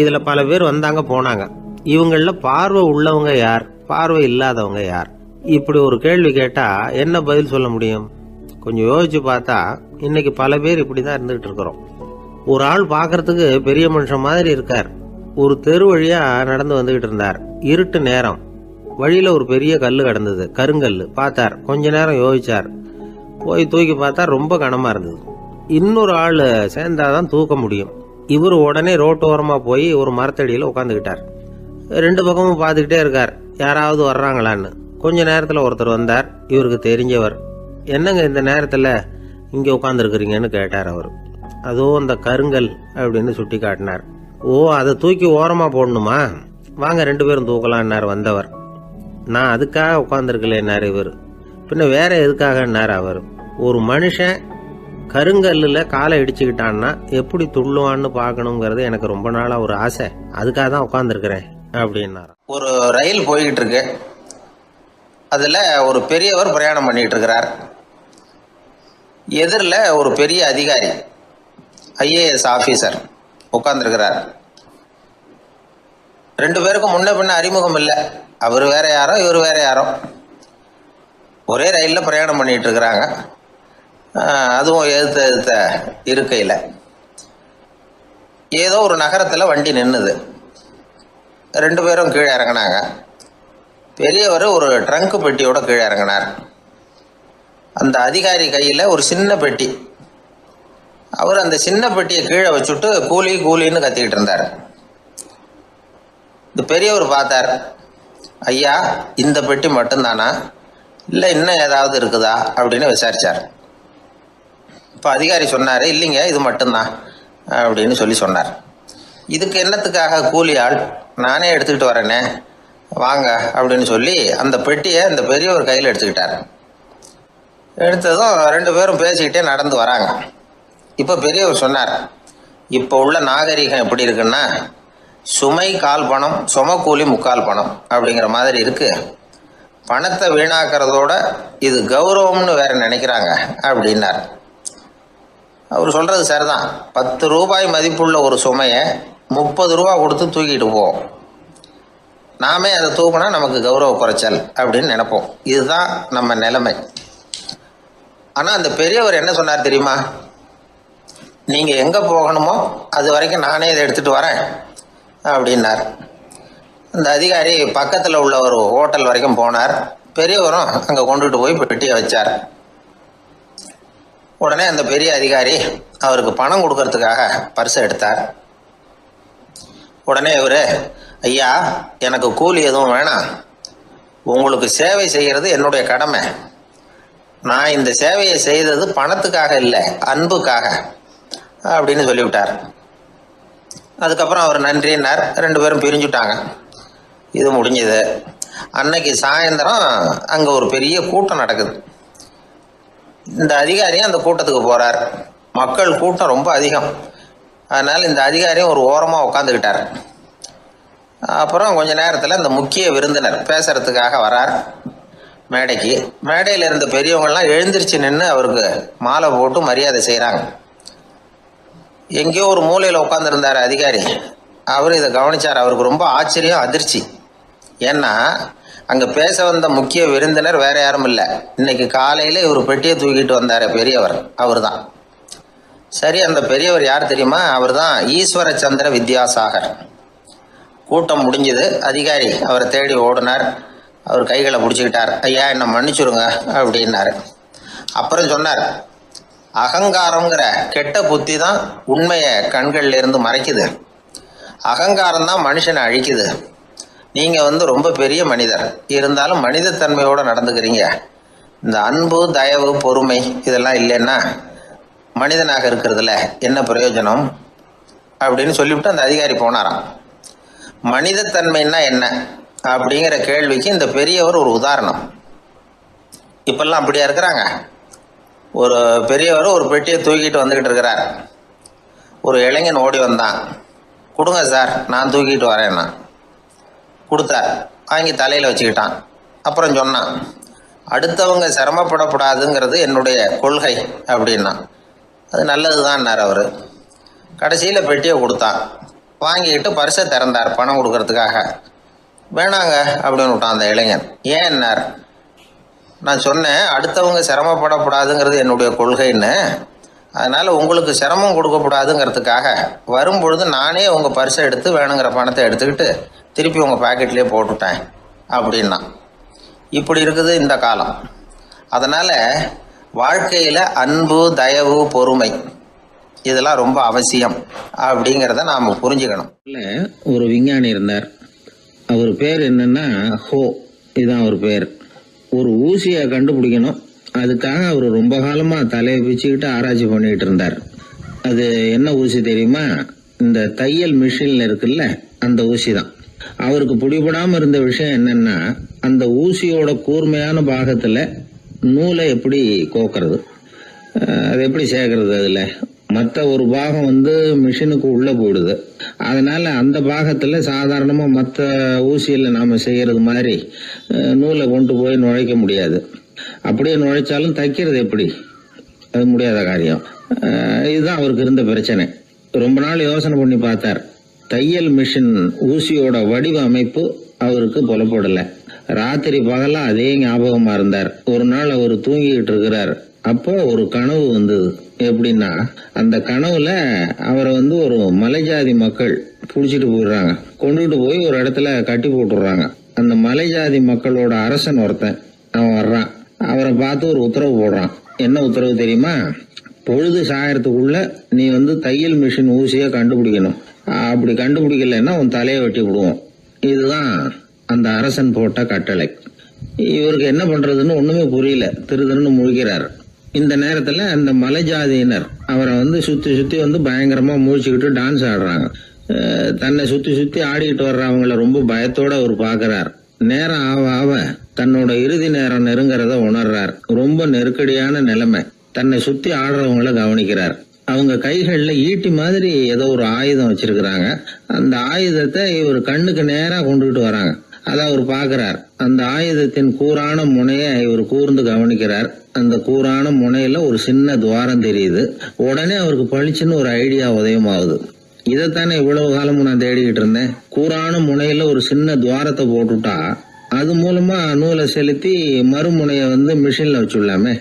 இதில் பல பேர் வந்தாங்க போனாங்க. இவங்களில் பார்வை உள்ளவங்க யார், பார்வை இல்லாதவங்க யார்? இப்படி ஒரு கேள்வி கேட்டால் என்ன பதில் சொல்ல முடியும்? கொஞ்சம் யோசிச்சு பார்த்தா இன்னைக்கு பல பேர் இப்படி தான் இருந்துகிட்டு இருக்கிறோம். ஒரு ஆள் பார்க்கறதுக்கு பெரிய மனுஷன் மாதிரி இருக்கார். ஒரு தெரு வழியாக நடந்து வந்துகிட்டு இருந்தார். இருட்டு நேரம். வழியில் ஒரு பெரிய கல் கிடந்தது, கருங்கல். பார்த்தார். கொஞ்ச நேரம் யோசிச்சார். போய் தூக்கி பார்த்தா ரொம்ப கனமாக இருந்தது. இன்னொரு ஆள் சேர்ந்தாதான் தூக்க முடியும். இவர் உடனே ரோட்டோரமாக போய் ஒரு மரத்தடியில் உட்காந்துக்கிட்டார். 2 பக்கமும் பார்த்துக்கிட்டே இருக்கார், யாராவது வர்றாங்களான்னு. கொஞ்ச நேரத்தில் ஒருத்தர் வந்தார். இவருக்கு தெரிஞ்சவர். என்னங்க இந்த நேரத்தில் இங்கே உட்காந்துருக்குறீங்கன்னு கேட்டார் அவர். அதோ அந்த கருங்கல் அப்படின்னு சுட்டி காட்டினார். ஓ, அதை தூக்கி ஓரமாக போடணுமா? வாங்க 2 பேரும் தூக்கலான்னார் வந்தவர். நான் அதுக்காக உட்காந்துருக்கலேன்னார் இவர். பின்ன வேற எதுக்காகன்னார் அவர். ஒரு மனுஷன் கருங்கல்லில் காலை இடிச்சுக்கிட்டான்னா எப்படி துள்ளுவான்னு பார்க்கணுங்கிறது எனக்கு ரொம்ப நாளாக ஒரு ஆசை. அதுக்காக தான் உட்காந்துருக்கிறேன் அப்படின்னார். ஒரு ரயில் போய்கிட்டு இருக்கு. அதில் ஒரு பெரியவர் பிரயாணம் பண்ணிட்டு இருக்கிறார். எதிரில் ஒரு பெரிய அதிகாரி, IAS ஆஃபீஸர் உட்காந்துருக்கிறார். 2 பேருக்கும் முன்ன பின்ன அறிமுகம் இல்லை. அவர் வேற யாரோ, இவர் வேற யாரோ. ஒரே ரயிலில் பிரயாணம் பண்ணிட்டு இருக்கிறாங்க. அதுவும் எதிர்த்த இருக்கையில். ஏதோ ஒரு நகரத்தில் வண்டி நின்றுது. 2 பேரும் கீழே இறங்கினாங்க. பெரியவர் ஒரு ட்ரங்க் பெட்டியோட கீழே இறங்கினார். அந்த அதிகாரி கையில் ஒரு சின்ன பெட்டி. அவர் அந்த சின்ன பெட்டியை கீழே வச்சுட்டு கூலி கூலின்னு கத்திக்கிட்டு இருந்தார். இந்த பெரியவர் பார்த்தார். ஐயா, இந்த பெட்டி மட்டும்தானா, இல்லை இன்னும் ஏதாவது இருக்குதா அப்படின்னு விசாரிச்சார். இப்போ அதிகாரி சொன்னார், இல்லைங்க இது மட்டும்தான் அப்படின்னு சொன்னார். இதுக்கு என்னத்துக்காக கூலி ஆள், நானே எடுத்துக்கிட்டு வரேனே, வாங்க அப்படின்னு சொல்லி அந்த பெட்டியை அந்த பெரியவர் கையில் எடுத்துக்கிட்டார். எடுத்ததும் 2 பேரும் பேசிக்கிட்டே நடந்து வராங்க. இப்போ பெரியவர் சொன்னார், இப்போ உள்ள நாகரிகம் எப்படி இருக்குன்னா, சுமை கால் பணம், சுமக்கூலி முக்கால் பணம் அப்படிங்கிற மாதிரி இருக்கு. பணத்தை வீணாக்கிறதோட இது கௌரவம்னு வேற நினைக்கிறாங்க அப்படின்னார். அவர் சொல்றது சரிதான். 10 ரூபாய் மதிப்புள்ள ஒரு சுமையை 30 ரூபா கொடுத்து தூக்கிட்டு போவோம். நாமே அதை தூக்கினா நமக்கு கௌரவ குறைச்சல் அப்படின்னு நினைப்போம். இதுதான் நம்ம நிலைமை. ஆனால் அந்த பெரியவர் என்ன சொன்னார் தெரியுமா? நீங்கள் எங்கே போகணுமோ அது வரைக்கும் நானே இதை எடுத்துகிட்டு வரேன் அப்படின்னார். அந்த அதிகாரி பக்கத்தில் உள்ள ஒரு ஹோட்டல் வரைக்கும் போனார். பெரியவரும் அங்கே கொண்டுட்டு போய் பெட்டியை வச்சார். உடனே அந்த பெரிய அதிகாரி அவருக்கு பணம் கொடுக்கறதுக்காக பர்ஸை எடுத்தார். உடனே இவர், ஐயா எனக்கு கூலி எதுவும் வேணாம், உங்களுக்கு சேவை செய்கிறது என்னுடைய கடமை. நான் இந்த சேவையை செய்தது பணத்துக்காக இல்லை, அன்புக்காக அப்படின்னு சொல்லிவிட்டார். அதுக்கப்புறம் அவர் நன்றின்னார். 2 பேரும் பிரிஞ்சுட்டாங்க. இது முடிஞ்சது. அன்னைக்கு சாயந்தரம் அங்கே ஒரு பெரிய கூட்டம் நடக்குது. இந்த அதிகாரியும் அந்த கூட்டத்துக்கு போகிறார். மக்கள் கூட்டம் ரொம்ப அதிகம். அதனால் இந்த அதிகாரியும் ஒரு ஓரமாக உட்காந்துக்கிட்டார். அப்புறம் கொஞ்ச நேரத்தில் இந்த முக்கிய விருந்தினர் பேசுறதுக்காக வரார் மேடைக்கு. மேடையில் இருந்த பெரியவங்கள்லாம் எழுந்திரிச்சு நின்று அவருக்கு மாலை போட்டு மரியாதை செய்கிறாங்க. எங்கேயோ ஒரு மூலையில் உட்காந்துருந்தார் அதிகாரி. அவர் இதை கவனித்தார். அவருக்கு ரொம்ப ஆச்சரியம், அதிர்ச்சி. ஏன்னா அங்கே பேச வந்த முக்கிய விருந்தினர் வேற யாரும் இல்லை. இன்னைக்கு காலையில் இவர் பெட்டியை தூக்கிட்டு வந்தார் பெரியவர், அவர் தான். சரி, அந்த பெரியவர் யார் தெரியுமா? அவர் தான் ஈஸ்வர சந்திர வித்யாசாகர். கூட்டம் முடிஞ்சது. அதிகாரி அவரை தேடி ஓடினார். அவர் கைகளை பிடிச்சிக்கிட்டார். ஐயா என்னை மன்னிச்சுடுங்க அப்படின்னாரு. அப்புறம் சொன்னார், அகங்காரங்கிற கெட்ட புத்தி தான் உண்மையை கண்கள்ல இருந்து மறைக்குது. அகங்காரம் தான் மனுஷனை அழிக்குது. நீங்கள் ரொம்ப பெரிய மனிதர், இருந்தாலும் மனிதத்தன்மையோடு நடந்துக்கிறீங்க. இந்த அன்பு, தயவு, பொறுமை இதெல்லாம் இல்லைன்னா மனிதனாக இருக்கிறதுல என்ன பிரயோஜனம் அப்படின்னு சொல்லிவிட்டு அந்த அதிகாரி போனாராம். மனிதத்தன்மைன்னா என்ன அப்படிங்கிற கேள்விக்கு இந்த பெரியவர் ஒரு உதாரணம். இப்பெல்லாம் அப்படியா இருக்கிறாங்க? ஒரு பெரியவர் ஒரு பெட்டியை தூக்கிட்டு வந்துக்கிட்டு இருக்கிறார். ஒரு இளைஞன் ஓடி வந்தான். கொடுங்க சார், நான் தூக்கிட்டு வரேன்னா. கொடுத்தார். வாங்கி தலையில் வச்சுக்கிட்டான். அப்புறம் சொன்னான், அடுத்தவங்க சிரமப்படக்கூடாதுங்கிறது என்னுடைய கொள்கை அப்படின்னா. அது நல்லது தான்னார் அவர். கடைசியில் பெட்டியை கொடுத்தான். வாங்கிக்கிட்டு பரிசை திறந்தார் பணம் கொடுக்கறதுக்காக. வேணாங்க அப்படின்னு விட்டான் அந்த இளைஞன். ஏன்னார், நான் சொன்னேன் அடுத்தவங்க சிரமப்படக்கூடாதுங்கிறது என்னுடைய கொள்கைன்னு. அதனால் உங்களுக்கு சிரமம் கொடுக்கக்கூடாதுங்கிறதுக்காக வரும்பொழுது நானே உங்கள் பரிசை எடுத்து வேணுங்கிற பணத்தை எடுத்துக்கிட்டு திருப்பி உங்கள் பாக்கெட்லேயே போட்டுட்டேன் அப்படின்னா. இப்படி இருக்குது இந்த காலம். அதனால் வாழ்க்கையில் அன்பு, தயவு, பொறுமை இதெல்லாம் ரொம்ப அவசியம் அப்படிங்கிறத நாம் புரிஞ்சுக்கணும். ஒரு விஞ்ஞானி இருந்தார். அவர் பேர் என்னன்னா ஹோ, இதுதான் அவர் பேர். ஒரு ஊசியை கண்டுபிடிக்கணும், அதுக்காக அவர் ரொம்ப காலமாக தலையை பிச்சுக்கிட்டு ஆராய்ச்சி பண்ணிகிட்டு இருந்தார். அது என்ன ஊசி தெரியுமா? இந்த தையல் மிஷினில் இருக்குல்ல, அந்த ஊசி தான். அவருக்கு பிடிபடாமல் இருந்த விஷயம் என்னன்னா, அந்த ஊசியோட கூர்மையான பாகத்தில் நூலை எப்படி கோக்கிறது, அது எப்படி சேர்க்கறது. அதில் மற்ற ஒரு பாகம் மிஷினுக்கு உள்ளே போயிடுது. அதனால் அந்த பாகத்தில் சாதாரணமாக மற்ற ஊசியில் நாம் செய்கிறது மாதிரி நூலை கொண்டு போய் நுழைக்க முடியாது. அப்படியே நுழைச்சாலும் தைக்கிறது எப்படி, அது முடியாத காரியம். இதுதான் அவருக்கு இருந்த பிரச்சனை. ரொம்ப நாள் யோசனை பண்ணி பார்த்தார். தையல் மிஷின் ஊசியோட வடிவ அமைப்பு அவருக்கு புலப்படலை. ராத்திரி பகலா அதே ஞாபகமாக இருந்தார். ஒரு நாள் அவர் தூங்கிக்கிட்டு இருக்கிறார். அப்போ ஒரு கனவு வந்தது. எப்படின்னா, அந்த கனவுல அவரை ஒரு மலைஜாதி மக்கள் பிடிச்சிட்டு போயிடுறாங்க. கொண்டுகிட்டு போய் ஒரு இடத்துல கட்டி போட்டுடுறாங்க. அந்த மலைஜாதி மக்களோட அரசன் ஒருத்தன் அவன் வர்றான். அவரை பார்த்து ஒரு உத்தரவு போடுறான். என்ன உத்தரவு தெரியுமா? பொழுது சாயறதுக்குள்ள நீ தையல் மிஷின் ஊசியை கண்டுபிடிக்கணும். அப்படி கண்டுபிடிக்கலைன்னா உன் தலையை வெட்டி விடுவோம். இதுதான் அந்த அரசன் போட்ட கட்டளை. இவருக்கு என்ன பண்றதுன்னு ஒண்ணுமே புரியல. திருன்னு முழிக்கிறார். இந்த நேரத்துல அந்த மலைஜாதியினர் அவரை சுத்தி சுத்தி பயங்கரமா முழிச்சுக்கிட்டு டான்ஸ் ஆடுறாங்க. தன்னை சுத்தி சுத்தி ஆடிக்கிட்டு வர்றவங்கள ரொம்ப பயத்தோட அவர் பாக்குறார். நேரம் ஆவ ஆவ தன்னோட இறுதி நேரம் நெருங்கிறத உணர்றார். ரொம்ப நெருக்கடியான நிலைமை. தன்னை சுத்தி ஆடுறவங்கள கவனிக்கிறார். அவங்க கைகள்ல ஈட்டி மாதிரி ஏதோ ஒரு ஆயுதம் வச்சிருக்கிறாங்க. அந்த ஆயுதத்தை இவர் கண்ணுக்கு நேரா கொண்டுகிட்டு வராங்க. அதை அவர் பாக்குறார். அந்த ஆயுதத்தின் கூரான முனைய இவர் கூர்ந்து கவனிக்கிறார். அந்த கூரான முனையில ஒரு சின்ன துவாரம் தெரியுது. உடனே அவருக்கு பளிச்சுன்னு ஒரு ஐடியா உதயமாகுது. இதைத்தானே இவ்வளவு காலமும் நான் தேடிக்கிட்டு இருந்தேன். கூரான முனையில ஒரு சின்ன துவாரத்தை போட்டுட்டா அது மூலமா நூலை செலுத்தி மறுமுனைய மிஷின்ல வச்சுடலாமே.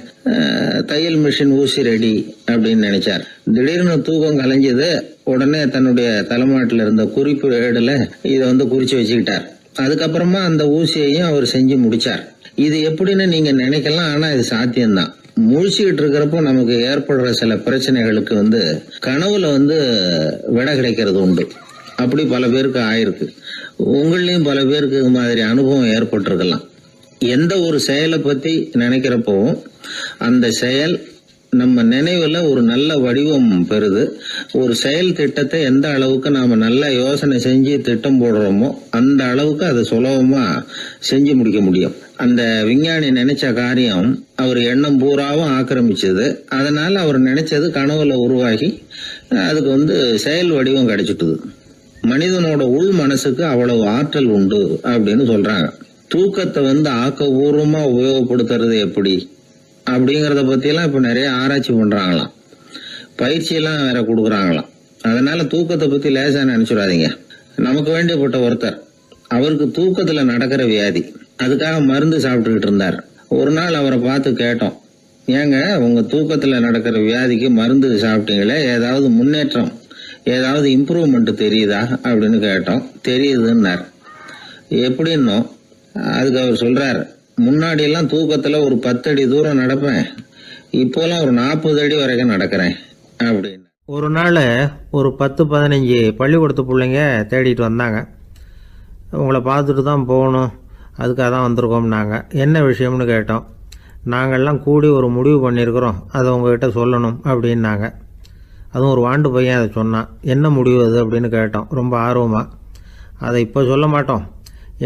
தையல் மிஷின் ஊசி ரெடி அப்படின்னு நினைச்சார். திடீர்னு தூக்கம் கலைஞ்சது. உடனே தன்னுடைய தலைமாட்டில் இருந்த குறிப்பு ஏடுல இதை குறிச்சு வச்சுக்கிட்டார். அதுக்கப்புறமா அந்த ஊசியையும் அவர் செஞ்சு முடிச்சார். இது எப்படின்னு நீங்க நினைக்கலாம், ஆனா இது சாத்தியம்தான். முழிச்சுக்கிட்டு இருக்கிறப்போ நமக்கு ஏற்படுற சில பிரச்சனைகளுக்கு கனவுல விடை கிடைக்கிறது உண்டு. அப்படி பல பேருக்கு ஆயிருக்கு. உங்களையும் பல பேருக்கு இது மாதிரி அனுபவம் ஏற்பட்டிருக்கலாம். எந்த ஒரு செயலை பத்தி நினைக்கிறப்போ அந்த செயல் நம்ம நினைவுல ஒரு நல்ல வடிவம் பெறுது. ஒரு செயல் திட்டத்தை எந்த அளவுக்கு நாம நல்ல யோசனை செஞ்சு திட்டம் போடுறோமோ அந்த அளவுக்கு அதை சுலபமா செஞ்சு முடிக்க முடியும். அந்த விஞ்ஞானி நினைச்ச காரியம் அவர் எண்ணம் பூராவும் ஆக்கிரமிச்சது. அதனால அவர் நினைச்சது கனவுல உருவாகி அதுக்கு செயல் வடிவம் கிடைச்சிட்டுது. மனிதனோட உள் மனசுக்கு அவ்வளவு ஆற்றல் உண்டு அப்படின்னு சொல்றாங்க. தூக்கத்தை ஆக்கபூர்வமா உபயோகப்படுத்துறது எப்படி அப்படிங்கறத பத்தியெல்லாம் இப்ப நிறைய ஆராய்ச்சி பண்றாங்களாம். பயிற்சியெல்லாம் வேற கொடுக்குறாங்களாம். அதனால தூக்கத்தை பத்தி லேசா நினைச்சுடாதீங்க. நமக்கு வேண்டியப்பட்ட ஒருத்தர், அவருக்கு தூக்கத்துல நடக்கிற வியாதி, அதுக்காக மருந்து சாப்பிட்டுக்கிட்டு இருந்தார். ஒரு நாள் அவரை பார்த்து கேட்டோம், ஏங்க உங்க தூக்கத்துல நடக்கிற வியாதிக்கு மருந்து சாப்பிட்டீங்களே, ஏதாவது முன்னேற்றம், ஏதாவது இம்ப்ரூவ்மெண்ட் தெரியுதா அப்படின்னு கேட்டோம். தெரியுதுன்னார். எப்படின்னோ அதுக்கு அவர் சொல்றார், முன்னாடி எல்லாம் தூக்கத்துல ஒரு 10 அடி தூரம் நடப்பேன், இப்போலாம் ஒரு 40 அடி வரைக்கும் நடக்கிறேன் அப்படின்னு. ஒரு நாள் ஒரு 10-15 பள்ளிக்கூடத்து பிள்ளைங்க தேடிட்டு வந்தாங்க. உங்களை பார்த்துட்டு தான் போகணும், அதுக்காக தான் வந்திருக்கோம்னாங்க. என்ன விஷயம்னு கேட்டோம். நாங்கள்லாம் கூடி ஒரு முடிவு பண்ணியிருக்கிறோம், அதை உங்ககிட்ட சொல்லணும் அப்படின்னாங்க. அதுவும் ஒரு வாண்டு பையன் அதை சொன்னான். என்ன முடிவு அது அப்படின்னு கேட்டோம் ரொம்ப ஆர்வமாக. அதை இப்போ சொல்ல மாட்டோம்,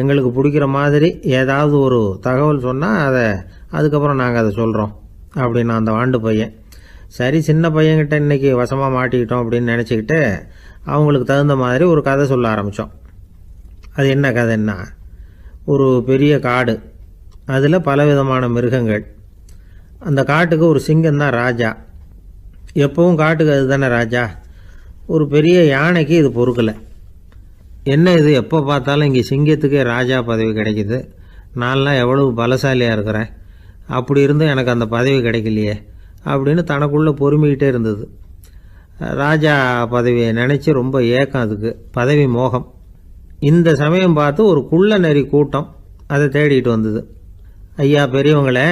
எங்களுக்கு பிடிக்கிற மாதிரி ஏதாவது ஒரு தகவல் சொன்னால் அதுக்கப்புறம் நாங்கள் அதை சொல்கிறோம் அப்படின்னா அந்த வாண்டு பையன். சரி, சின்ன பையன்கிட்ட இன்றைக்கி வசமாக மாட்டிக்கிட்டோம் அப்படின்னு நினச்சிக்கிட்டு அவங்களுக்கு தகுந்த மாதிரி ஒரு கதை சொல்ல ஆரம்பித்தோம். அது என்ன கதைன்னா, ஒரு பெரிய காடு, அதில் பலவிதமான மிருகங்கள். அந்த காட்டுக்கு ஒரு சிங்கம் தான் ராஜா. எப்பவும் காட்டுக்கு அது தானே ராஜா. ஒரு பெரிய யானைக்கு இது பொறுக்கலை. என்ன இது, எப்போ பார்த்தாலும் இங்கே சிங்கத்துக்கே ராஜா பதவி கிடைக்குது, நான்லாம் எவ்வளவு பலசாலியாக இருக்கிறேன், அப்படி இருந்தும் எனக்கு அந்த பதவி கிடைக்கலையே அப்படின்னு தனக்குள்ளே பொறுமிக்கிட்டே இருந்தது. ராஜா பதவியை நினச்சி ரொம்ப ஏக்கம், அதுக்கு பதவி மோகம். இந்த சமயம் பார்த்து ஒரு குள்ள நரி கூட்டம் அதை தேடிட்டு வந்தது. ஐயா பெரியவங்களே,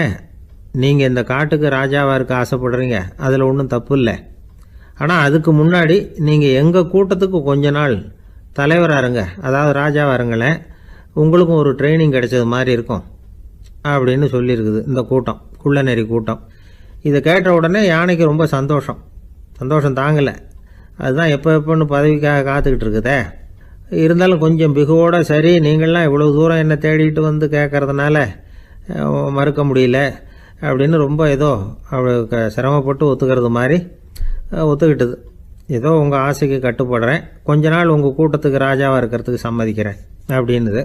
நீங்கள் இந்த காட்டுக்கு ராஜாவாக இருக்க ஆசைப்படுறீங்க, அதில் ஒன்றும் தப்பு இல்லை. ஆனால் அதுக்கு முன்னாடி நீங்கள் எங்கள் கூட்டத்துக்கு கொஞ்ச நாள் தலைவராக இருங்க, அதாவது ராஜாவாக இருங்களேன், உங்களுக்கும் ஒரு ட்ரைனிங் கிடைச்சது மாதிரி இருக்கும் அப்படின்னு சொல்லியிருக்குது இந்த கூட்டம், குள்ள நெறி கூட்டம். இதை கேட்ட உடனே யானைக்கு ரொம்ப சந்தோஷம் தாங்கலை. அதுதான் எப்போன்னு பதவிக்காக காத்துக்கிட்டு இருக்குதே. இருந்தாலும் கொஞ்சம் பிகுவோட, சரி நீங்கள்லாம் இவ்வளோ தூரம் என்னை தேடிட்டு வந்து கேட்கறதுனால மறுக்க முடியல அப்படின்னு ரொம்ப ஏதோ அவளுக்கு சிரமப்பட்டு ஒத்துக்கிறது மாதிரி ஒத்துக்கிட்டது. ஏதோ உங்கள் ஆசைக்கு கட்டுப்படுறேன், கொஞ்ச நாள் உங்கள் கூட்டத்துக்கு ராஜாவாக இருக்கிறதுக்கு சம்மதிக்கிறேன் அப்படின்னுது.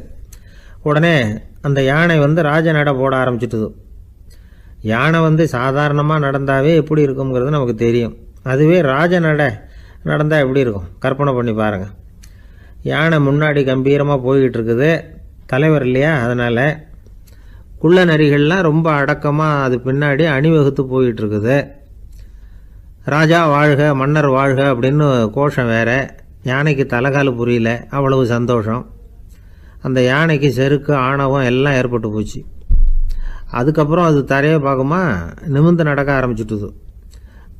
உடனே அந்த யானை ராஜ நட போட ஆரம்பிச்சிட்டுது. யானை சாதாரணமாக நடந்தாவே எப்படி இருக்குங்கிறது நமக்கு தெரியும். அதுவே ராஜ நடந்தால் எப்படி இருக்கும் கற்பனை பண்ணி பாருங்கள். யானை முன்னாடி கம்பீரமாக போய்கிட்டு இருக்குது, தலைவர் இல்லையா, அதனால் குள்ள நரிகள்லாம் ரொம்ப அடக்கமாக அது பின்னாடி அணிவகுத்து போயிட்டு இருக்குது. ராஜா வாழ்க, மன்னர் வாழ்க அப்படின்னு கோஷம் வேற. யானைக்கு தலைகால புரியல, அவ்வளவு சந்தோஷம். அந்த யானைக்கு செருக்கு, ஆணவம் எல்லாம் ஏற்பட்டு போச்சு. அதுக்கப்புறம் அது தரையை பார்க்குமா, நிமிர்ந்து நடக்க ஆரம்பிச்சுட்டுது.